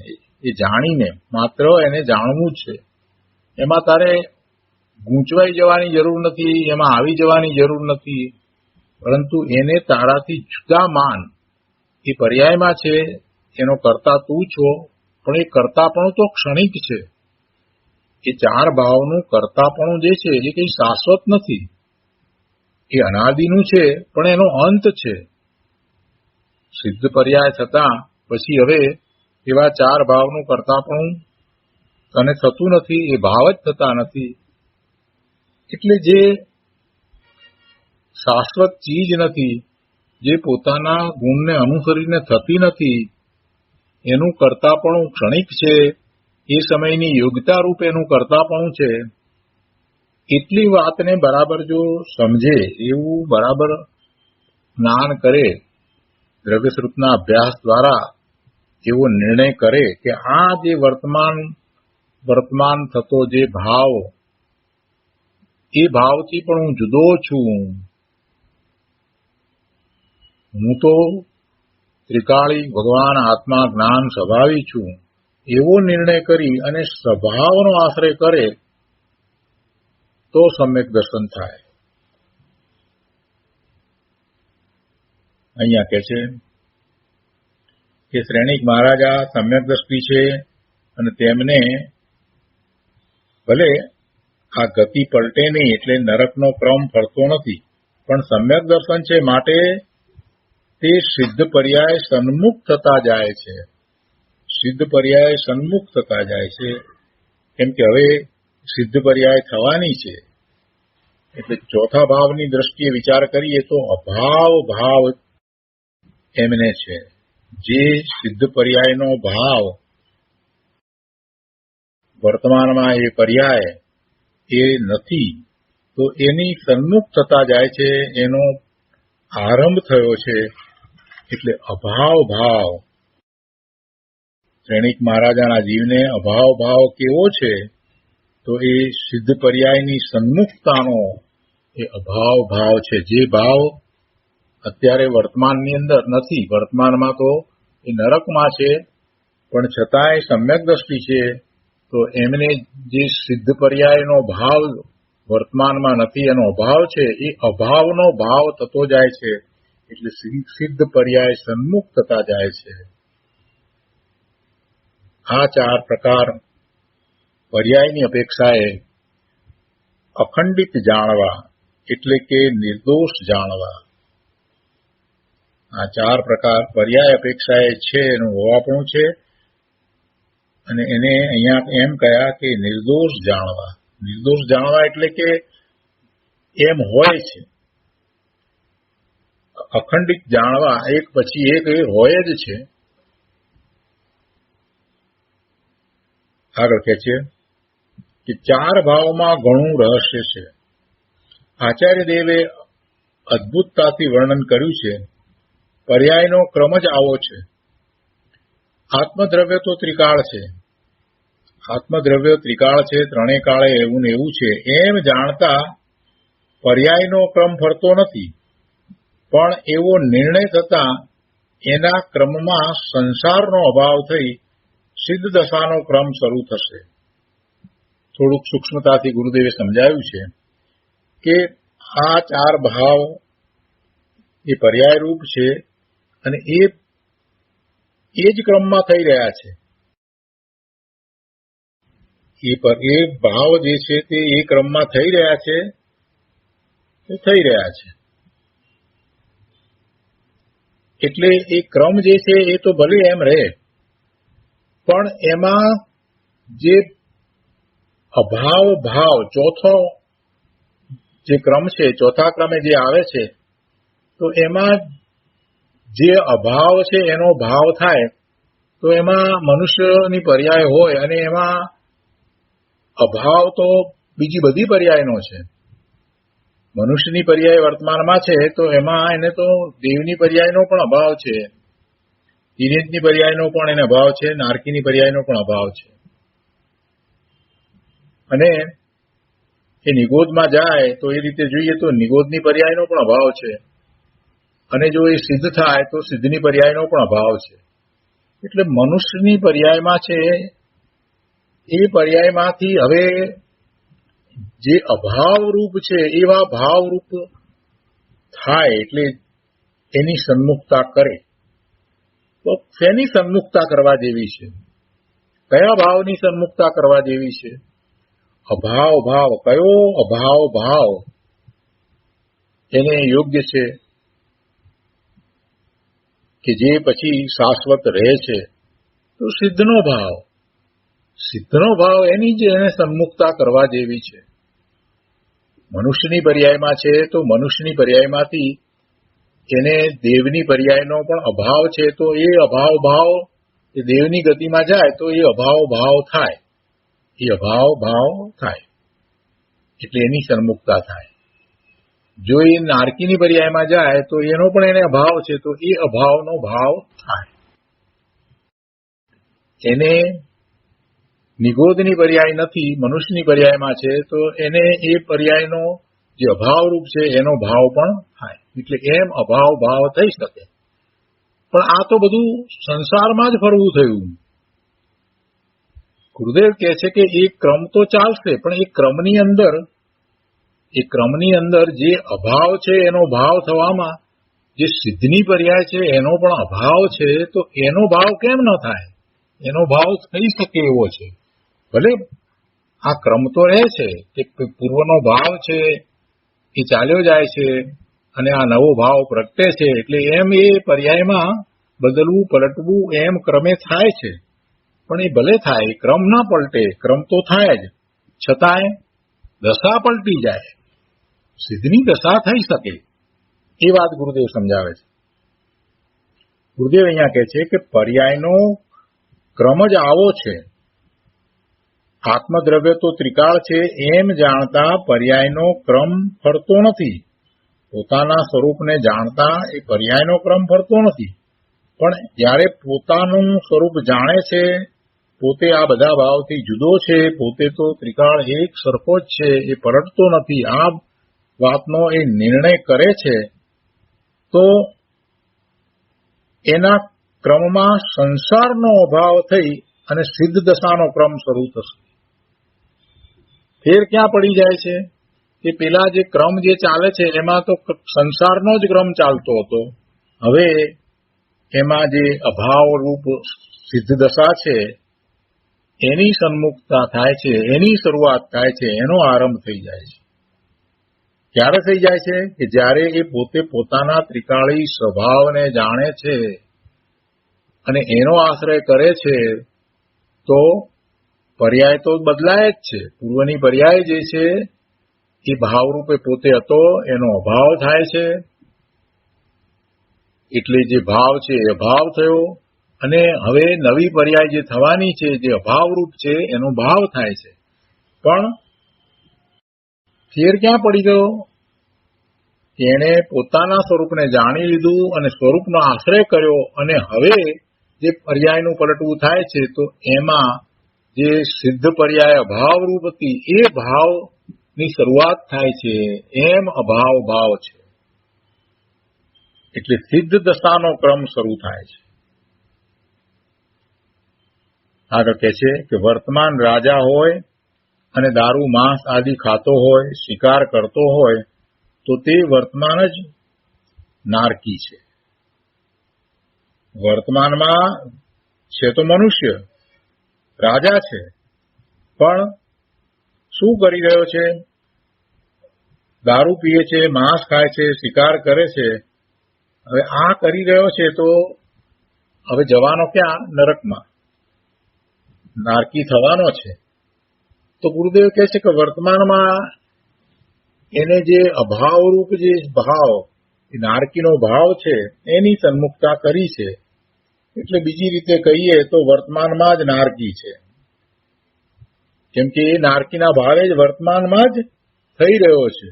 એ જાણીને માત્ર એને જાણવું જ છે. એમાં તારે ગૂંચવાઈ જવાની જરૂર નથી, એમાં આવી જવાની જરૂર નથી, પરંતુ એને તારાથી જુદા માન. એ પર્યાયમાં છે, એનો કર્તા તું છો, પણ એ કર્તાપણું તો ક્ષણિક છે. એ 4 ભાવનું કર્તાપણું જે છે એ કંઈ શાશ્વત નથી. એ અનાદિનું છે પણ એનો અંત છે. સિદ્ધ પર્યાય થતા પછી હવે એવા 4 ભાવનું કર્તાપણું તને થતું નથી, એ ભાવ જ થતા નથી. એટલે જે શાશ્વત ચીજ નથી, જે પોતાના ગુણને અનુસરીને થતી નથી, એનું કર્તાપણું ક્ષણિક છે. એ સમયની યોગ્યતા રૂપ એનું કર્તાપણું છે. એટલી વાતને બરાબર જો સમજે, એવું બરાબર જ્ઞાન કરે, દ્રવ્ય સ્વરૂપના અભ્યાસ દ્વારા એવો નિર્ણય કરે કે આ જે વર્તમાન થતો જે ભાવ, એ ભાવથી પણ હું જુદો છું. હું તો ત્રિકાળી ભગવાન આત્મા જ્ઞાન સ્વભાવી છું. એવો નિર્ણય કરી અને સ્વભાવનો આશ્રય કરે તો સમ્યક દર્શન થાય. અહીંયા કહે છે કે શ્રેણીક મહારાજા સમ્યક દ્રષ્ટિ છે અને તેમને ભલે આ ગતિ પલટે નહીં એટલે નરકનો ક્રમ ફરતો નથી, પણ સમ્યક દર્શન છે માટે તે સિદ્ધ પર્યાય સન્મુખ થતા જાય છે. સિદ્ધ પર્યાય સન્મુખ થતા જાય છે, કેમ કે હવે સિદ્ધ પર્યાય થવાની છે. એટલે ચોથા ભાવની દ્રષ્ટિએ વિચાર કરીએ તો અભાવ ભાવ એમને છે. જે સિદ્ધ પર્યાયનો ભાવ વર્તમાનમાં એ પર્યાય એ નથી, તો એની સન્મુખ થતા જાય છે, એનો આરંભ થયો છે. એટલે અભાવ ભાવ, શ્રેણીક મહારાજાના જીવને અભાવ ભાવ કેવો છે? તો એ સિદ્ધ પર્યાયની સન્મુખતાનો એ અભાવ ભાવ છે. જે ભાવ અત્યારે વર્તમાનની અંદર નથી, વર્તમાનમાં તો એ નરકમાં છે, પણ છતાંય સમ્યક દ્રષ્ટિ છે, તો એમને જે સિદ્ધ પર્યાયનો ભાવ વર્તમાનમાં નથી, એનો અભાવ છે, એ અભાવનો ભાવ થતો જાય છે. એટલે સિદ્ધ પર્યાય સન્મુખ થતા જાય છે. આ 4 પ્રકાર પર્યાયની અપેક્ષાએ અખંડિત જાણવા, એટલે કે નિર્દોષ જાણવા. આ 4 પ્રકાર પર્યાય અપેક્ષાએ છે, એનું હોવાપણું છે. અને એને અહીંયા એમ કહ્યા કે નિર્દોષ જાણવા. નિર્દોષ જાણવા એટલે કે એમ હોય છે, અખંડિત જાણવા, એક પછી એક એ હોય જ છે. આગળ કહે છે કે ચાર ભાવમાં ઘણું રહસ્ય છે. આચાર્ય દેવે અદભુતતાથી વર્ણન કર્યું છે. પર્યાયનો ક્રમ જ આવો છે. આત્મદ્રવ્ય તો ત્રિકાળ છે. આત્મદ્રવ્ય ત્રિકાળ છે, ત્રણેય કાળે એવું ને એવું છે એમ જાણતા પર્યાયનો ક્રમ ફરતો નથી. પણ એવો નિર્ણય થતા એના ક્રમમાં સંસારનો અભાવ થઈ સિદ્ધ દશાનો ક્રમ શરૂ થશે. થોડુંક સૂક્ષ્મતાથી ગુરુદેવે સમજાવ્યું છે કે આ ચાર ભાવ એ પર્યાય રૂપ છે અને એ જ ક્રમમાં થઈ રહ્યા છે. એ ભાવ જે છે તે એ ક્રમમાં થઈ રહ્યા છે, તે થઈ રહ્યા છે. એટલે એ ક્રમ જે છે એ તો ભલે એમ રહે, પણ એમાં જે અભાવ ભાવ ચોથો જે ક્રમ છે, ચોથા ક્રમે જે આવે છે, તો એમાં જે અભાવ છે એનો ભાવ થાય તો એમાં મનુષ્યની પર્યાય હોય અને એમાં અભાવ તો બીજી બધી પર્યાયનો છે. મનુષ્યની પર્યાય વર્તમાનમાં છે તો એમાં એને તો દેવની પર્યાયનો પણ અભાવ છે, તિર્યંતની પર્યાયનો પણ એને અભાવ છે, નારકીની પર્યાયનો પણ અભાવ છે. અને એ નિગોદમાં જાય તો એ રીતે જોઈએ તો નિગોદની પર્યાયનો પણ અભાવ છે, અને જો એ સિદ્ધ થાય તો સિદ્ધની પર્યાયનો પણ અભાવ છે. એટલે મનુષ્યની પર્યાયમાં છે એ પર્યાયમાંથી હવે જે અભાવરૂપ છે એવા ભાવરૂપ થાય એટલે એની સન્મુખતા કરે. તો શેની સન્મુખતા કરવા જેવી છે? કયા ભાવની સન્મુખતા કરવા જેવી છે? અભાવ ભાવ. કયો અભાવ ભાવ એને યોગ્ય છે કે જે પછી શાશ્વત રહે છે? તો સિદ્ધનો ભાવ. સિદ્ધનો ભાવ એની જ એને સન્મુખતા કરવા જેવી છે. મનુષ્યની પર્યાયમાં છે તો મનુષ્યની પર્યાયમાંથી એને દેવની પર્યાયનો પણ અભાવ છે, તો એ અભાવ ભાવ એ દેવની ગતિમાં જાય તો એ અભાવ ભાવ થાય. એ અભાવ ભાવ થાય એટલે એની સન્મુખતા થાય. જો એ નારકીની પર્યાયમાં જાય તો એનો પણ એને અભાવ છે, તો એ અભાવનો ભાવ થાય. એને નિગોદની પર્યાય નથી, મનુષ્યની પર્યાયમાં છે, તો એને એ પર્યાયનો જે અભાવરૂપ છે એનો ભાવ પણ થાય. એટલે એમ અભાવ ભાવ થઈ શકે. પણ આ તો બધું સંસારમાં જ ફરવું થયું. ગુરુદેવ કહે છે કે એ ક્રમ તો ચાલશે, પણ એ ક્રમની અંદર જે અભાવ છે એનો ભાવ થવામાં જે સિદ્ધની પર્યાય છે એનો પણ અભાવ છે, તો એનો ભાવ કેમ ન થાય? એનો ભાવ થઈ શકે એવો છે. ભલે આ ક્રમ તો રહે છે કે પૂર્વનો ભાવ છે એ ચાલ્યો જાય છે અને આ નવો ભાવ પ્રગટે છે, એટલે એમ એ પર્યાયમાં બદલવું પલટવું એમ ક્રમે થાય છે. પણ એ ભલે થાય, ક્રમ ના પલટે, ક્રમ તો થાય જ, છતાંય દશા પલટી જાય, સિદ્ધની દશા થઈ શકે એ વાત ગુરુદેવ સમજાવે છે. ગુરુદેવ અહીંયા કહે છે કે પર્યાયનો ક્રમ જ આવો છે. આત્મદ્રવ્ય તો ત્રિકાળ છે એમ જાણતા પર્યાયનો ક્રમ ફરતો નથી. પોતાના સ્વરૂપને જાણતા એ પર્યાયનો ક્રમ ફરતો નથી. પણ જ્યારે પોતાનું સ્વરૂપ જાણે છે, પોતે આ બધા ભાવથી જુદો છે, પોતે તો ત્રિકાળ એક સરખો જ છે, એ પલટતો નથી, આ વાતનો એ નિર્ણય કરે છે, તો એના ક્રમમાં સંસારનો અભાવ થઈ અને સિદ્ધ દશાનો ક્રમ શરૂ થશે. ફેર ક્યાં પડી જાય છે કે પેલા જે ક્રમ જે ચાલે છે એમાં તો સંસારનો જ ક્રમ ચાલતો હતો. હવે એમાં જે અભાવરૂપ સિદ્ધ દશા છે એની સન્મુખતા થાય છે, એની શરૂઆત થાય છે, એનો આરંભ થઈ જાય છે. ક્યારે થઈ જાય છે કે જ્યારે એ પોતે પોતાના ત્રિકાળી સ્વભાવને જાણે છે અને એનો આશ્રય કરે છે, તો પર્યાય તો બદલાય જ છે. પૂર્વની પર્યાય જે છે એ ભાવરૂપે પોતે હતો એનો અભાવ થાય છે, એટલે જે ભાવ છે એ અભાવ થયો, અને હવે નવી પર્યાય જે થવાની છે જે અભાવરૂપ છે એનો ભાવ થાય છે. પણ ફેર ક્યાં પડી ગયો? એણે પોતાના સ્વરૂપને જાણી લીધું અને સ્વરૂપનો આશ્રય કર્યો, અને હવે જે પર્યાયનું પલટવું થાય છે તો એમાં જે સિદ્ધ પર્યાય અભાવરૂપ હતી એ ભાવની શરૂઆત થાય છે. એમ અભાવ ભાવ છે એટલે સિદ્ધ દશાનો ક્રમ શરૂ થાય છે. આગળ કહે છે કે વર્તમાન રાજા હોય અને દારૂ માંસ આદિ ખાતો હોય, શિકાર કરતો હોય, તો તે વર્તમાન જ નારકી છે. વર્તમાનમાં છે તો મનુષ્ય, રાજા છે, પણ શું કરી રહ્યો છે? દારૂ પીએ છે, માંસ ખાય છે, શિકાર કરે છે. હવે આ કરી રહ્યો છે તો હવે જવાનો ક્યાં? નરકમાં, નારકી થવાનો છે. તો ગુરુદેવ કહે છે કે વર્તમાનમાં એને જે અભાવરૂપ જે ભાવ, એ નારકીનો ભાવ છે, એની સન્મુખતા કરી છે. એટલે બીજી રીતે કહીએ તો વર્તમાનમાં જ નારકી છે, કેમ કે એ નારકીના ભાવે જ વર્તમાનમાં જ થઈ રહ્યો છે.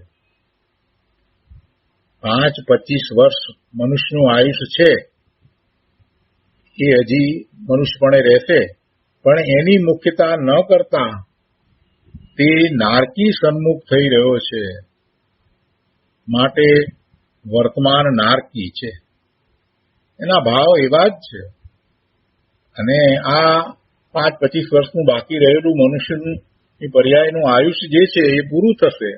5-25 વર્ષ મનુષ્યનું આયુષ્ય છે એ હજી મનુષ્યપણે રહેશે, પણ એની મુખ્યતા ન કરતા તે નારકી સન્મુખ થઈ રહ્યો છે, માટે વર્તમાન નારકી છે. એના ભાવ એવા જ છે. અને આ 5-25 વર્ષનું બાકી રહેલું મનુષ્યનું પર્યાયનું આયુષ્ય જે છે એ પૂરું થશે,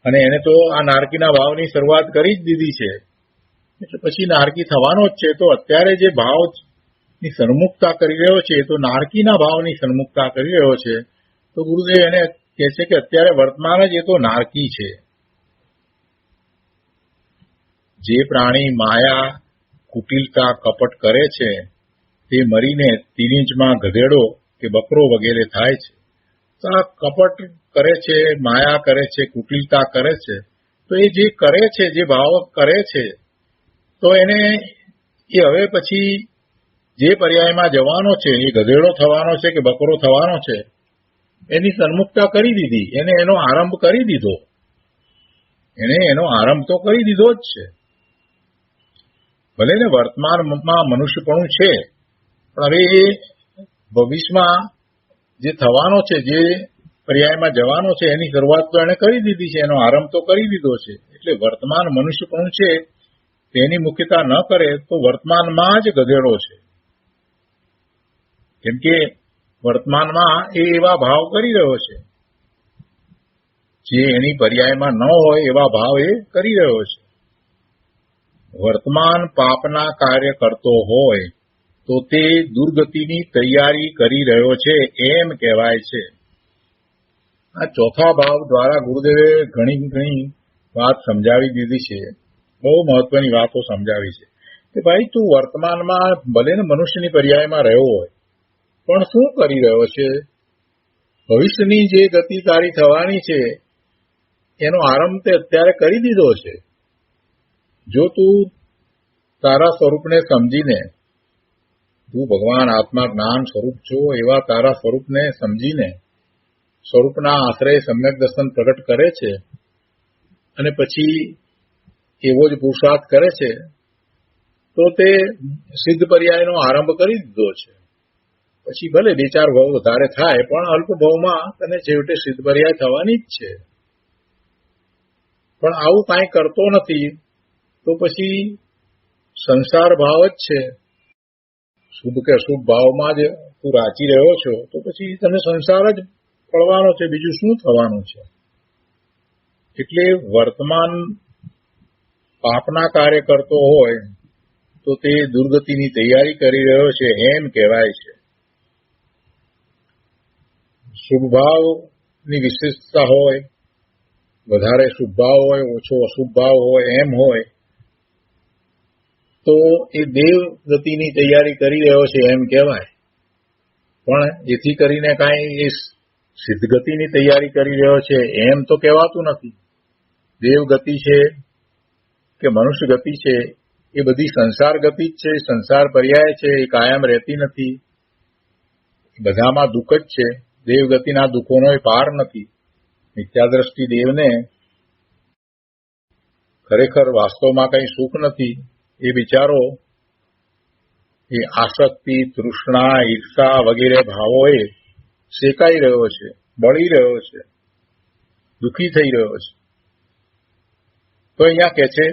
અને એને તો આ નારકીના ભાવની શરૂઆત કરી જ દીધી છે, એટલે પછી નારકી થવાનો જ છે. તો અત્યારે જે ભાવની સન્મુખતા કરી રહ્યો છે તો નારકીના ભાવની સન્મુખતા કરી રહ્યો છે. તો ગુરુદેવ એને કહે છે કે અત્યારે વર્તમાન જ એ તો નારકી છે. જે પ્રાણી માયા, કુટિલતા, કપટ કરે છે તે મરીને 3 ઇંચમાં ગધેડો કે બકરો વગેરે થાય છે. તો આ કપટ કરે છે, માયા કરે છે, કુટિલતા કરે છે, તો એ જે કરે છે, જે ભાવ કરે છે, તો એને એ હવે પછી જે પર્યાયમાં જવાનો છે, એ ગધેડો થવાનો છે કે બકરો થવાનો છે, એની સન્મુખતા કરી દીધી, એને એનો આરંભ કરી દીધો. એને એનો આરંભ તો કરી દીધો જ છે. ભલે ને વર્તમાનમાં મનુષ્યપણું છે, પણ હવે એ ભવિષ્યમાં જે થવાનો છે, જે પર્યાયમાં જવાનો છે, એની શરૂઆત તો એને કરી દીધી છે, એનો આરંભ તો કરી દીધો છે. એટલે વર્તમાન મનુષ્યપણું છે તેની મુખ્યતા ન કરે તો વર્તમાનમાં જ ગધેડો છે, કેમ કે વર્તમાનમાં એ એવા ભાવ કરી રહ્યો છે જે એની પર્યાયમાં ન હોય એવા ભાવ એ કરી રહ્યો છે. વર્તમાન પાપના કાર્ય કરતો હોય તો તે દુર્ગતિની તૈયારી કરી રહ્યો છે એમ કહેવાય છે. આ ચોથા ભાવ દ્વારા ગુરુદેવે ઘણી વાત સમજાવી દીધી છે, બહુ મહત્વની વાતો સમજાવી છે કે ભાઈ તું વર્તમાનમાં ભલે ને મનુષ્યની પર્યાયમાં રહ્યો હોય, પણ શું કરી રહ્યો છે? ભવિષ્યની જે ગતિ તારી થવાની છે એનો આરંભ તે અત્યારે કરી દીધો છે. જો તું તારા સ્વરૂપને સમજીને, તું ભગવાન આત્મા જ્ઞાન સ્વરૂપ છો એવા તારા સ્વરૂપને સમજીને સ્વરૂપના આશ્રય સમ્યક દર્શન પ્રગટ કરે છે, અને પછી એવો જ પુરુષાર્થ કરે છે, તો તે સિદ્ધ પર્યાયનો આરંભ કરી દીધો છે. પછી ભલે 2-4 ભાવ વધારે થાય, પણ અલ્પ ભાવમાં તને છેવટે સિદ્ધ પર્યાય થવાની જ છે. પણ આવું કાંઈ કરતો નથી તો પછી સંસાર ભાવ જ છે. શુભ કે અશુભ ભાવમાં જ તું રાચી રહ્યો છો, તો પછી તને સંસાર જ પડવાનો છે, બીજું શું થવાનું છે? એટલે વર્તમાન પાપના કાર્ય કરતો હોય તો તે દુર્ગતિની તૈયારી કરી રહ્યો છે એમ કહેવાય છે. શુભ ભાવની વિશેષતા હોય, વધારે શુભ ભાવ હોય, ઓછો અશુભ ભાવ હોય, એમ હોય તો એ દેવ ગતિની તૈયારી કરી રહ્યો છે એમ કહેવાય. પણ એથી કરીને કાંઈ એ સિદ્ધગતિની તૈયારી કરી રહ્યો છે એમ તો કહેવાતું નથી. દેવગતિ છે કે મનુષ્ય ગતિ છે એ બધી સંસાર ગતિ જ છે, સંસાર પર્યાય છે, એ કાયમ રહેતી નથી. બધામાં દુઃખ જ છે. દેવગતિના દુઃખોનો પાર નથી. મિથ્યાદ્રષ્ટિ દેવને ખરેખર વાસ્તવમાં કંઈ સુખ નથી. એ બિચારો એ આસક્તિ, તૃષ્ણા, ઈર્ષા વગેરે ભાવોએ શેકાઈ રહ્યો છે, બળી રહ્યો છે, દુઃખી થઈ રહ્યો છે. તો અહીંયા કહે છે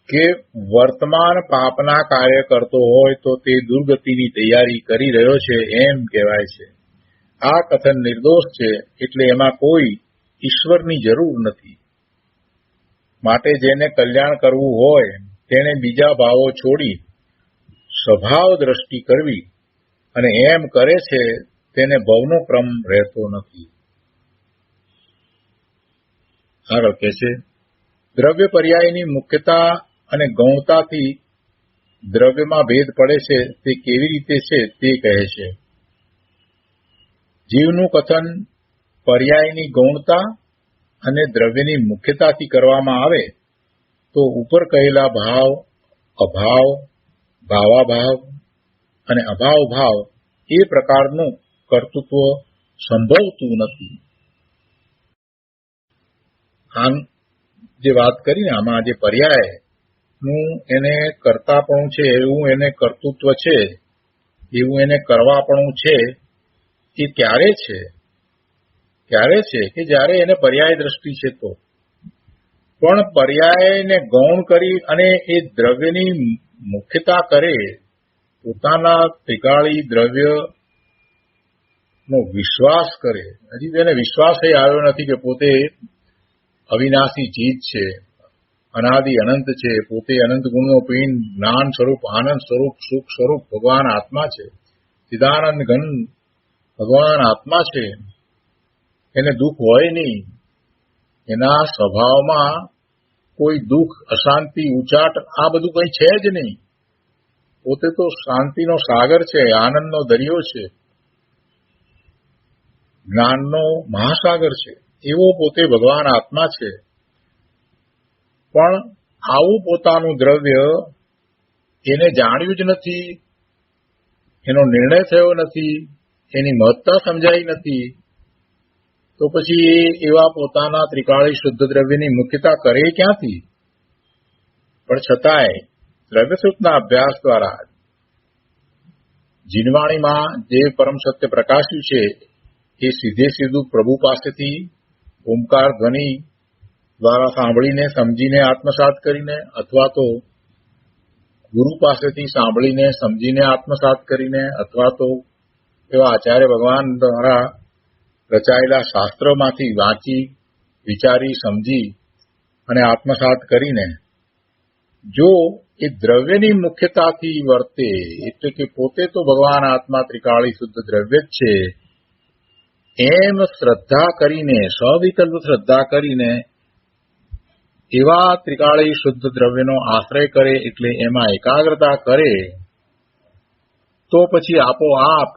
કે વર્તમાન પાપના કાર્ય કરતો હોય તો તે દુર્ગતિની તૈયારી કરી રહ્યો છે એમ કહેવાય છે. આ કથન નિર્દોષ છે, એટલે એમાં કોઈ ઈશ્વરની જરૂર નથી. માટે જેને કલ્યાણ કરવું હોય તેને બીજા ભાવો છોડી સ્વભાવ દ્રષ્ટિ કરવી, અને એમ કરે છે તેને ભવનો ક્રમ રહેતો નથી. આગળ કહે છે, દ્રવ્ય પર્યાયની મુખ્યતા અને ગૌણતાથી દ્રવ્યમાં ભેદ પડે છે તે કેવી રીતે છે તે કહે છે. જીવનું કથન પર્યાયની ગૌણતા અને દ્રવ્યની મુખ્યતાથી કરવામાં આવે તો ઉપર કહેલા ભાવ, અભાવ, ભાવાભાવ અને અભાવ ભાવ એ પ્રકારનું કર્તૃત્વ સંભવતું નથી. આમ જે વાત કરીને આમાં જે પર્યાયનું એને કર્તાપણું છે, એવું એને કર્તૃત્વ છે, એવું એને કરવાપણું છે, એ ક્યારે છે કે જ્યારે એને પર્યાય દ્રષ્ટિ છે તો. પણ પર્યાયને ગૌણ કરી અને એ દ્રવ્યની મુખ્યતા કરે, પોતાના ત્રિકાળી દ્રવ્યનો વિશ્વાસ કરે. હજી તેને વિશ્વાસ એ આવ્યો નથી કે પોતે અવિનાશી ચીજ છે, અનાદિ અનંત છે, પોતે અનંત ગુણનો પિંડ, જ્ઞાન સ્વરૂપ, આનંદ સ્વરૂપ, સુખ સ્વરૂપ ભગવાન આત્મા છે, ચિદાનંદ ઘન ભગવાન આત્મા છે. એને દુઃખ હોય નહીં, એના સ્વભાવમાં કોઈ દુઃખ, અશાંતિ, ઉચાટ આ બધું કંઈ છે જ નહીં. પોતે તો શાંતિનો સાગર છે, આનંદનો દરિયો છે, જ્ઞાનનો મહાસાગર છે, એવો પોતે ભગવાન આત્મા છે. પણ આવું પોતાનું દ્રવ્ય એને જાણ્યું જ નથી, એનો નિર્ણય થયો નથી, એની મહત્તા સમજાઈ નથી. તો પછી એ એવા પોતાના ત્રિકાળી શુદ્ધ દ્રવ્યની મુખ્યતા કરે ક્યાંથી? પણ છતાંય દ્રવ્યસૂત્રના અભ્યાસ દ્વારા જીનવાણીમાં જે પરમ સત્ય પ્રકાશ્યું છે એ સીધે સીધું પ્રભુ પાસેથી ઓમકાર ધ્વનિ દ્વારા સાંભળીને, સમજીને, આત્મસાત કરીને, અથવા તો ગુરુ પાસેથી સાંભળીને, સમજીને, આત્મસાત કરીને, અથવા તો એવા આચાર્ય ભગવાન દ્વારા રચાયેલા શાસ્ત્રમાંથી વાંચી, વિચારી, સમજી અને આત્મસાત કરીને જો એ દ્રવ્યની મુખ્યતાથી વર્તે, એટલે કે પોતે તો ભગવાન આત્મા ત્રિકાળી શુદ્ધ દ્રવ્ય જ છે એમ શ્રદ્ધા કરીને, સવિકલ્પ શ્રદ્ધા કરીને એવા ત્રિકાળી શુદ્ધ દ્રવ્યનો આશ્રય કરે, એટલે એમાં એકાગ્રતા કરે, તો પછી આપોઆપ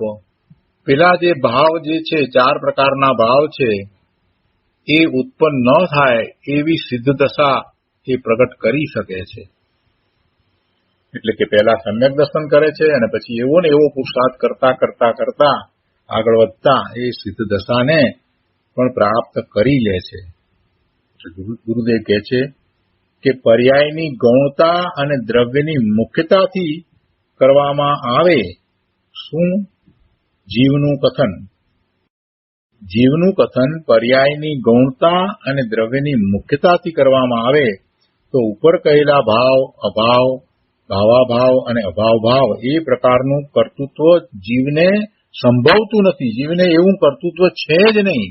પેલા જે ભાવ જે છે, 4 પ્રકારના ભાવ છે, એ ઉત્પન્ન ન થાય એવી સિદ્ધ દશા એ પ્રગટ કરી શકે છે. એટલે કે પહેલા સમ્યક દર્શન કરે છે અને પછી એવો ને એવો પુરુષાર્થ કરતા કરતા કરતા આગળ વધતા એ સિદ્ધ દશાને પણ પ્રાપ્ત કરી લે છે. ગુરુદેવ કહે છે કે પર્યાયની ગૌણતા અને દ્રવ્યની મુખ્યતાથી કરવામાં આવે શું? જીવનું કથન પર્યાયની ગૌણતા અને દ્રવ્યની મુખ્યતાથી કરવામાં આવે તો ઉપર કહેલા ભાવ, અભાવ, ભાવાભાવ અને અભાવભાવ એ પ્રકારનું કર્તૃત્વ જીવને સંભવતું નથી. જીવને એવું કર્તૃત્વ છે જ નહીં,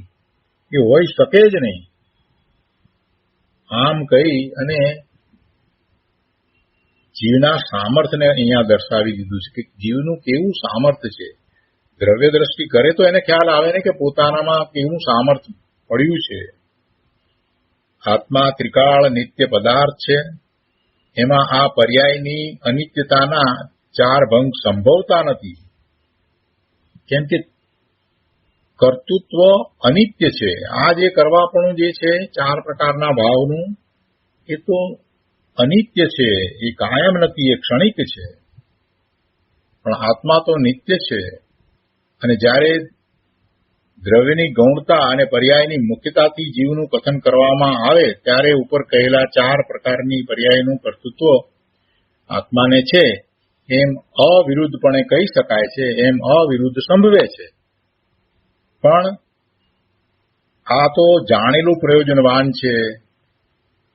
એ હોઈ શકે જ નહીં. આમ કહી અને જીવના સામર્થ્યને અહીંયા દર્શાવી દીધું છે કે જીવનું કેવું સામર્થ્ય છે. દ્રવ્ય દ્રષ્ટિ કરે તો એને ખ્યાલ આવે ને કે પોતાનામાં કેવું સામર્થ્ય પડ્યું છે. આત્મા ત્રિકાળ નિત્ય પદાર્થ છે, એમાં આ પર્યાયની અનિત્યતાના 4 ભંગ સંભવતા નથી. કેમ કે કર્તૃત્વ અનિત્ય છે. આ જે કરવાપણું જે છે 4 પ્રકારના ભાવનું, એ તો અનિત્ય છે, એ કાયમ નથી, એ ક્ષણિક છે. પણ આત્મા તો નિત્ય છે. અને જ્યારે દ્રવ્યની ગૌણતા અને પર્યાયની મુખ્યતાથી જીવનું કથન કરવામાં આવે ત્યારે ઉપર કહેલા 4 પ્રકારની પર્યાયનું કર્તૃત્વ આત્માને છે એમ અવિરુદ્ધપણે કહી શકાય છે, એમ અવિરુદ્ધ સંભવે છે. પણ આ તો જાણેલું પ્રયોજનવાન છે.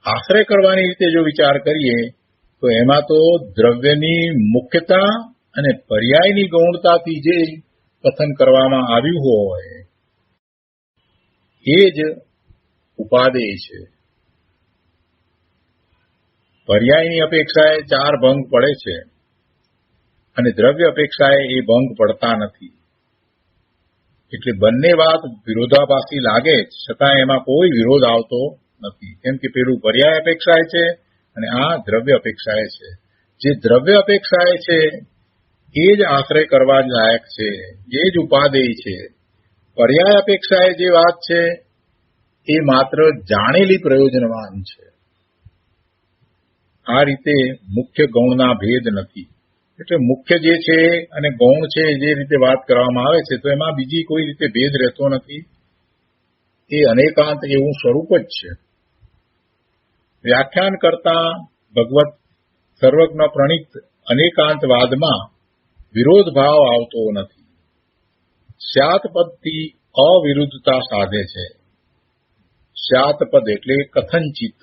આશ્રય કરવાની રીતે જો વિચાર કરીએ તો એમાં તો દ્રવ્યની મુખ્યતા અને પર્યાયની ગૌણતાથી જે કથન કરવામાં આવ્યું હોય એ જ ઉપાદેય છે. પર્યાયની અપેક્ષાએ 4 ભંગ પડે છે અને દ્રવ્ય અપેક્ષાએ એ ભંગ પડતા નથી. એટલે બંને વાત વિરોધાભાસી લાગે છતાં એમાં કોઈ વિરોધ આવતો નથી. કેમ કે પેલું પર્યાય અપેક્ષાએ છે અને આ દ્રવ્ય અપેક્ષાએ છે. જે દ્રવ્ય અપેક્ષાએ છે એ જ આશ્રય કરવા લાયક છે, એ જ ઉપાદેય છે. પર્યાય અપેક્ષાએ જે વાત છે એ માત્ર જાણેલી પ્રયોજનવાન છે. આ રીતે મુખ્ય ગૌણના ભેદ નથી. એટલે મુખ્ય જે છે અને ગૌણ છે જે રીતે વાત કરવામાં આવે છે તો એમાં બીજી કોઈ રીતે ભેદ રહેતો નથી. એ અનેકાંત એવું સ્વરૂપ જ છે. વ્યાખ્યાન કરતા ભગવત સર્વજ્ઞ પ્રણીત અનેકાંતવાદમાં વિરોધ ભાવ આવતો નથી. સ્યાતપદથી અવિરુદ્ધતા સાધે છે. સ્યાતપદ એટલે કથનચિત.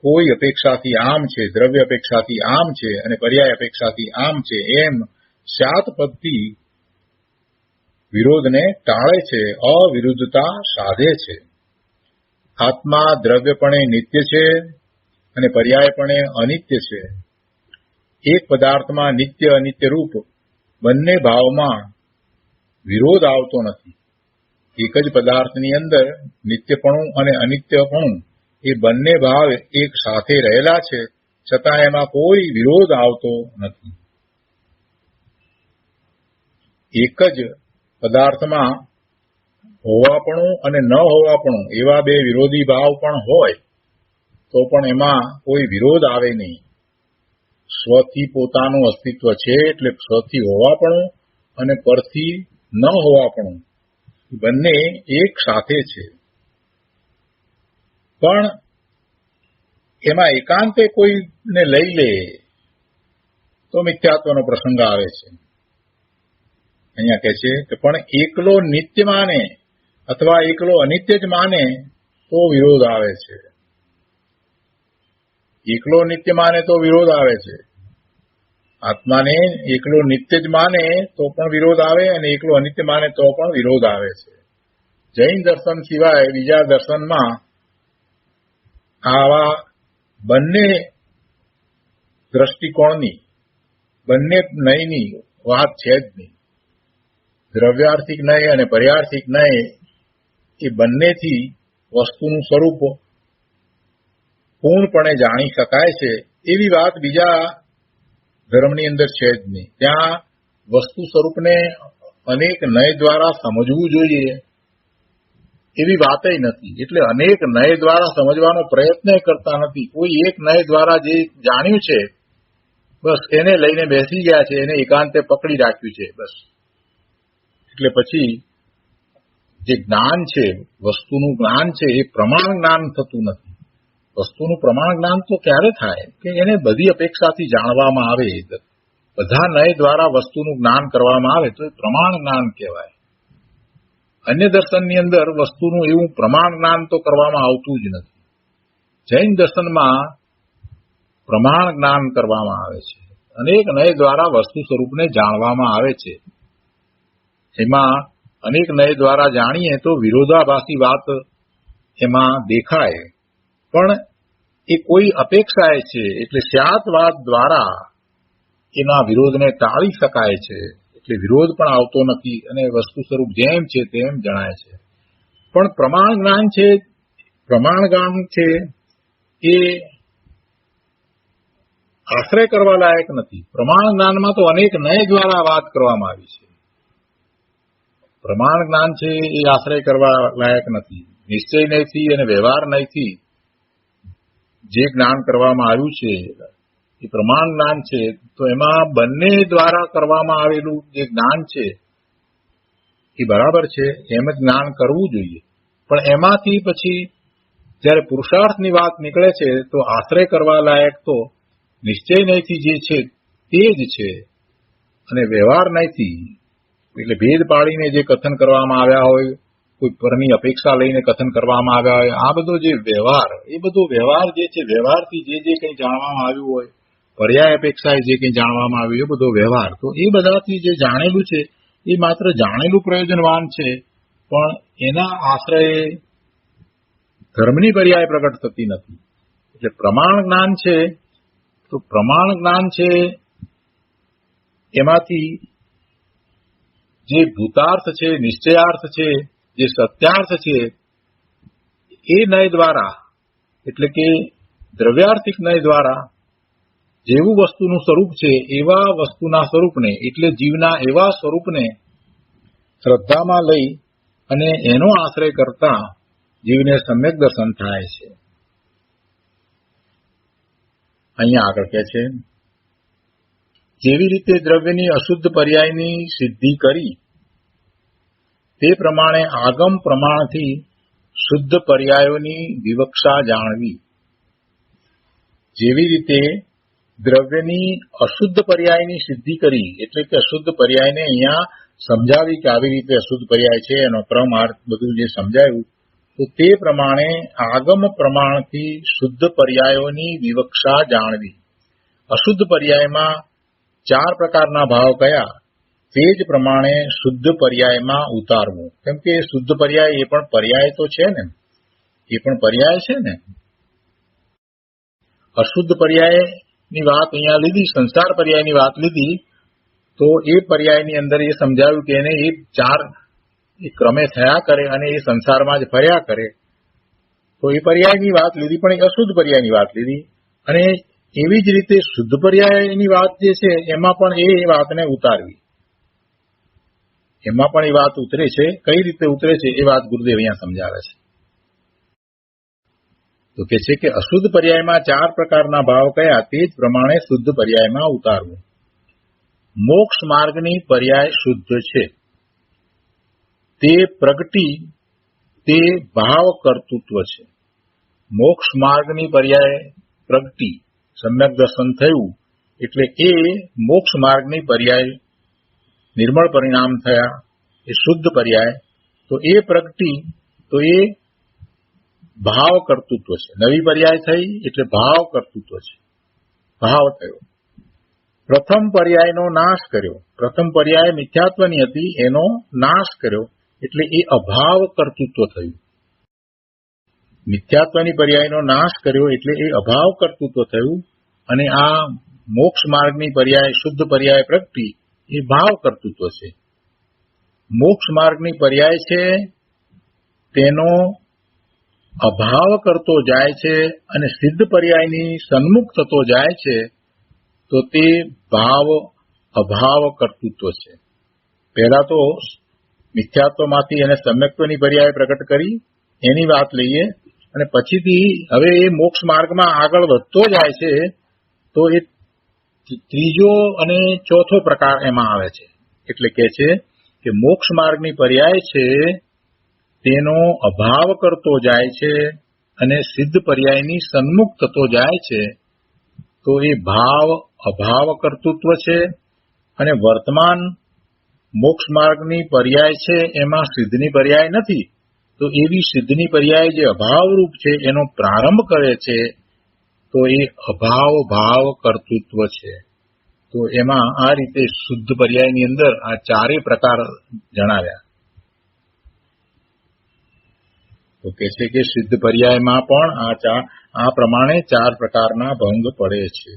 કોઈ અપેક્ષાથી આમ છે, દ્રવ્ય અપેક્ષાથી આમ છે અને પર્યાય અપેક્ષાથી આમ છે, એમ સ્યાતપદથી વિરોધને ટાળે છે, અવિરુદ્ધતા સાધે છે. આત્મા દ્રવ્યપણે નિત્ય છે અને પર્યાયપણે અનિત્ય છે. એક પદાર્થમાં નિત્ય અનિત્ય રૂપ બંને ભાવમાં વિરોધ આવતો નથી. એક જ પદાર્થની અંદર નિત્યપણું અને અનિત્યપણું એ બંને ભાવ એક સાથે રહેલા છે, છતાં એમાં કોઈ વિરોધ આવતો નથી. એક જ પદાર્થમાં હોવાપણું અને ન હોવાપણું એવા 2 વિરોધી ભાવ પણ હોય તો પણ એમાં કોઈ વિરોધ આવે નહીં. સ્વથી પોતાનું અસ્તિત્વ છે એટલે સ્વથી હોવાપણું અને પરથી ન હોવાપણું બંને એક સાથે છે. પણ એમાં એકાંતે કોઈને લઈ લે તો મિથ્યાત્વનો પ્રસંગ આવે છે. અહીંયા કહે છે કે પણ એકલો નિત્ય માને અથવા એકલો અનિત્ય જ માને તો વિરોધ આવે છે. એકલો નિત્ય માને તો વિરોધ આવે છે. આત્માને એકલો નિત્ય જ માને તો પણ વિરોધ આવે અને એકલો અનિત્ય માને તો પણ વિરોધ આવે છે. જૈન દર્શન સિવાય બીજા દર્શનમાં આવા બંને દ્રષ્ટિકોણની, બંને નયની વાત છે જ નહીં. દ્રવ્યાર્થિક નય અને પર્યાર્થિક નય એ બંનેથી વસ્તુનું સ્વરૂપ પૂર્ણપણે જાણી શકાય છે એવી વાત બીજા ધર્મની અંદર છે જ નહીં. ત્યાં વસ્તુ સ્વરૂપને અનેક નય દ્વારા સમજવું જોઈએ એવી વાતય નથી. એટલે અનેક નય દ્વારા સમજવાનો પ્રયત્ન કરતા નથી. કોઈ એક નય દ્વારા જે જાણ્યું છે બસ એને લઈને બેસી ગયા છે, એને એકાંતે પકડી રાખ્યું છે બસ. એટલે પછી જે જ્ઞાન છે, વસ્તુનું જ્ઞાન છે, એ પ્રમાણ જ્ઞાન થતું નથી. વસ્તુનું પ્રમાણ જ્ઞાન તો ક્યારે થાય કે એને બધી અપેક્ષાથી જાણવામાં આવે, બધા નય દ્વારા વસ્તુનું જ્ઞાન કરવામાં આવે તો એ પ્રમાણ જ્ઞાન કહેવાય. અન્ય દર્શનની અંદર વસ્તુનું એવું પ્રમાણ જ્ઞાન તો કરવામાં આવતું જ નથી. જૈન દર્શનમાં પ્રમાણ જ્ઞાન કરવામાં આવે છે. અનેક નય દ્વારા વસ્તુ સ્વરૂપને જાણવામાં આવે છે. એમાં અનેક નય દ્વારા જાણીએ તો વિરોધાભાસી વાત એમાં દેખાય, પણ એ કોઈ અપેક્ષાએ છે એટલે સ્યાતવાદ દ્વારા એના વિરોધને ટાળી શકાય છે. એટલે વિરોધ પણ આવતો નથી અને વસ્તુ સ્વરૂપ જેમ છે તેમ જણાય છે. પણ પ્રમાણ જ્ઞાન છે, પ્રમાણ જ્ઞાન છે એ આશ્રય કરવા લાયક નથી. પ્રમાણ જ્ઞાનમાં તો અનેક નય દ્વારા વાત કરવામાં આવી છે. પ્રમાણ જ્ઞાન છે એ આશ્રય કરવા લાયક નથી. નિશ્ચય નહીંથી અને વ્યવહાર નહીંથી જે જ્ઞાન કરવામાં આવ્યું છે એ પ્રમાણ જ્ઞાન છે. તો એમાં બંને દ્વારા કરવામાં આવેલું જે જ્ઞાન છે એ બરાબર છે, એમ જ જ્ઞાન કરવું જોઈએ. પણ એમાંથી પછી જયારે પુરુષાર્થની વાત નીકળે છે તો આશ્રય કરવા લાયક તો નિશ્ચય નહીંથી જે છે તે જ છે અને વ્યવહાર નહીંથી. એટલે ભેદ પાડીને જે કથન કરવામાં આવ્યા હોય, કોઈ પરની અપેક્ષા લઈને કથન કરવામાં આવ્યા હોય, આ બધો જે વ્યવહાર, એ બધો વ્યવહાર જે છે, વ્યવહારથી જે કંઈ જાણવામાં આવ્યું હોય, પર્યાય અપેક્ષાએ જે કંઈ જાણવામાં આવ્યું એ બધો વ્યવહાર. તો એ બધાથી જે જાણેલું છે એ માત્ર જાણેલું પ્રયોજનવાન છે, પણ એના આશ્રયે ધર્મની પર્યાય પ્રગટ થતી નથી. એટલે પ્રમાણ જ્ઞાન છે, તો પ્રમાણ જ્ઞાન છે એમાંથી જે ભૂતાર્થ છે, નિશ્ચયાર્થ છે, જે સત્યાર્થ છે, એ નય દ્વારા, એટલે કે દ્રવ્યાર્થિક નય દ્વારા જેવું વસ્તુનું સ્વરૂપ છે એવા વસ્તુના સ્વરૂપને, એટલે જીવના એવા સ્વરૂપને શ્રદ્ધામાં લઈ અને એનો આશ્રય કરતા જીવને સમ્યક દર્શન થાય છે. અહીંયા આગળ કહે છે, જેવી રીતે દ્રવ્યની અશુદ્ધ પર્યાયની સિદ્ધિ કરી તે પ્રમાણે આગમ પ્રમાણથી શુદ્ધ પર્યાયોની વિવક્ષા જાણવી. જેવી રીતે દ્રવ્યની અશુદ્ધ પર્યાયની સિદ્ધિ કરી, એટલે કે અશુદ્ધ પર્યાયને અહીંયા સમજાવી કે આવી રીતે અશુદ્ધ પર્યાય છે, એનો ક્રમ અર્થ બધું જે સમજાયું, તો તે પ્રમાણે આગમ પ્રમાણથી શુદ્ધ પર્યાયોની વિવક્ષા જાણવી. અશુદ્ધ પર્યાયમાં 4 પ્રકારના ભાવ કયા તે જ પ્રમાણે શુદ્ધ પર્યાયમાં ઉતારવું. કેમ કે શુદ્ધ પર્યાય એ પણ પર્યાય તો છે ને, એ પણ પર્યાય છે ને. અશુદ્ધ પર્યાયની વાત અહીંયા લીધી, સંસાર પર્યાયની વાત લીધી, તો એ પર્યાયની અંદર એ સમજાવ્યું કે એને એ 4 ક્રમે થયા કરે અને એ સંસારમાં જ ફર્યા કરે. તો એ પર્યાયની વાત લીધી, પણ એ અશુદ્ધ પર્યાયની વાત લીધી. અને એવી જ રીતે શુદ્ધ પર્યાયની વાત જે છે એમાં પણ એ વાતને ઉતારવી. એમાં પણ એ વાત ઉતરે છે. કઈ રીતે ઉતરે છે એ વાત ગુરુદેવ અહીંયા સમજાવે છે. તો કે છે કે અશુદ્ધ પર્યાયમાં 4 પ્રકારના ભાવ કયા તે જ પ્રમાણે શુદ્ધ પર્યાયમાં ઉતારવું. મોક્ષ માર્ગની પર્યાય શુદ્ધ છે, તે પ્રગટી, તે ભાવ કર્તૃત્વ છે. મોક્ષ માર્ગની પર્યાય પ્રગટી, સમ્યક દર્શન થયું એટલે એ મોક્ષ માર્ગની પર્યાય નિર્મળ પરિણામ થયા, એ શુદ્ધ પર્યાય. તો એ પ્રગટી, તો એ ભાવ કર્તૃત્વ છે. નવી પર્યાય થઈ એટલે ભાવ કર્તૃત્વ છે, ભાવ થયો. પ્રથમ પર્યાયનો નાશ કર્યો. પ્રથમ પર્યાય મિથ્યાત્વની હતી, એનો નાશ કર્યો એટલે એ અભાવ કર્તૃત્વ થયું. મિથ્યાત્વની પર્યાયનો નાશ કર્યો એટલે એ અભાવ કર્તૃત્વ થયું. અને આ મોક્ષ માર્ગની પર્યાય શુદ્ધ પર્યાય પ્રગટી, એ ભાવ કર્તૃત્વ છે. મોક્ષ માર્ગની પર્યાય છે તેનો અભાવ કરતો જાય છે અને સિદ્ધ પર્યાયની સન્મુખ થતો જાય છે, તો તે ભાવ અભાવ કર્તૃત્વ છે. પહેલા તો મિથ્યાત્વમાંથી અને સમ્યક્ત્વની પર્યાય પ્રગટ કરી એની વાત લઈએ, અને પછીથી હવે એ મોક્ષ માર્ગમાં આગળ વધતો જાય છે, તો એ ત્રીજો અને ચોથો પ્રકાર એમાં આવે છે. એટલે કે છે કે મોક્ષ માર્ગની પર્યાય છે તેનો અભાવ કરતો જાય છે અને સિદ્ધ પર્યાયની સન્મુખ થતો જાય છે, તો એ ભાવ અભાવ કર્તૃત્વ છે. અને વર્તમાન મોક્ષ માર્ગની પર્યાય છે એમાં સિદ્ધની પર્યાય નથી, તો એવી સિદ્ધની પર્યાય જે અભાવરૂપ છે એનો પ્રારંભ કરે છે, તો એ અભાવ ભાવ કર્તૃત્વ છે. તો એમાં આ રીતે શુદ્ધ પર્યાયની અંદર આ 4 પ્રકાર જણાવ્યા. તો કે છે કે સિદ્ધ પર્યાયમાં પણ આ પ્રમાણે 4 પ્રકારના ભંગ પડે છે.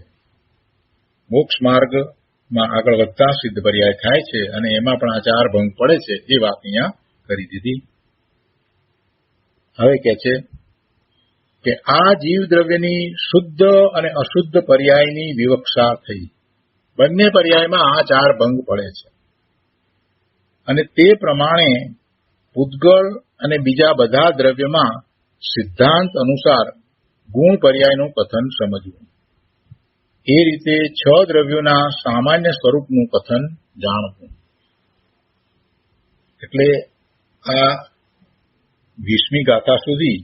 મોક્ષ માર્ગમાં આગળ વધતા સિદ્ધ પર્યાય થાય છે અને એમાં પણ આ 4 ભંગ પડે છે, એ વાત અહીંયા કરી દીધી. હવે કે છે કે આ જીવ દ્રવ્યની શુદ્ધ અને અશુદ્ધ પર્યાયની વિવક્ષા થઈ. બંને પર્યાયમાં આ 4 ભંગ પડે છે. અને તે પ્રમાણે પૂતગળ અને બીજા બધા દ્રવ્યમાં સિદ્ધાંત અનુસાર ગુણ પર્યાયનું કથન સમજવું. એ રીતે 6 દ્રવ્યોના સામાન્ય સ્વરૂપનું કથન જાણવું. એટલે આ 20મી ગાથા સુધી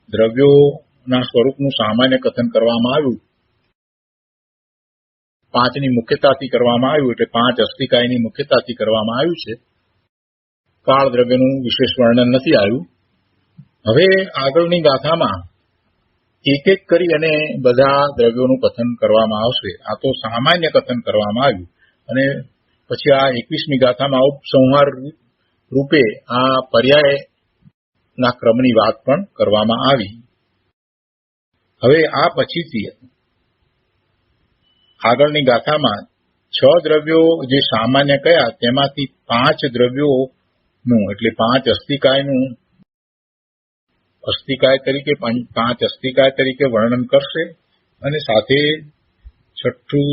દ્રવ્યોના સ્વરૂપનું સામાન્ય કથન કરવામાં આવ્યું. 5ની મુખ્યતાથી કરવામાં આવ્યું, એટલે 5 અસ્થિકાયની મુખ્યતાથી કરવામાં આવ્યું છે. કાળ દ્રવ્યનું વિશેષ વર્ણન નથી આવ્યું. હવે આગળની ગાથામાં એક એક કરી અને બધા દ્રવ્યોનું કથન કરવામાં આવશે. આ તો સામાન્ય કથન કરવામાં આવ્યું અને પછી આ 21મી ગાથામાં ઉપસંહાર રૂપે આ પર્યાયના ક્રમની વાત પણ કરવામાં આવી. હવે આ પછીથી આગળની ગાથામાં 6 દ્રવ્યો જે સામાન્ય કયા તેમાંથી 5 દ્રવ્યોનું એટલે 5 અસ્થિકાયનું અસ્થિકાય તરીકે 5 અસ્થિકાય તરીકે વર્ણન કરશે અને સાથે 6થું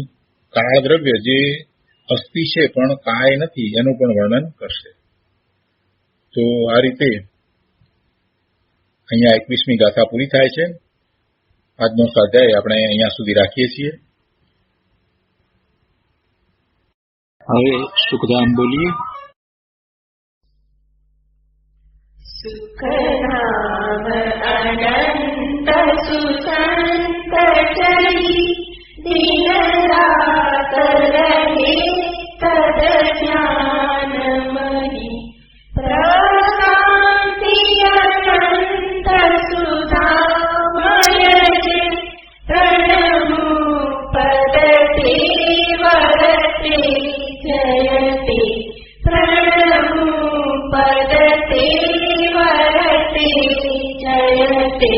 કાળ દ્રવ્ય જે અસ્થિ છે પણ કાય નથી એનું પણ વર્ણન કરશે. તો આ રીતે અહીંયા 21મી ગાથા પૂરી થાય છે. આજનો સ્વાધ્યાય આપણે અહીંયા સુધી રાખીએ છીએ. હવે સુખધામ બોલીએ. સુખધામ અનંત સુસંત ચરી દિન રાત રહે તદ જ્ઞાનમયી પ્રશાંતિ અનંત સુધામય જે પ્રણમુ પદતે વરતે જયતે પ્રણમુ પદતે વરતે જયતે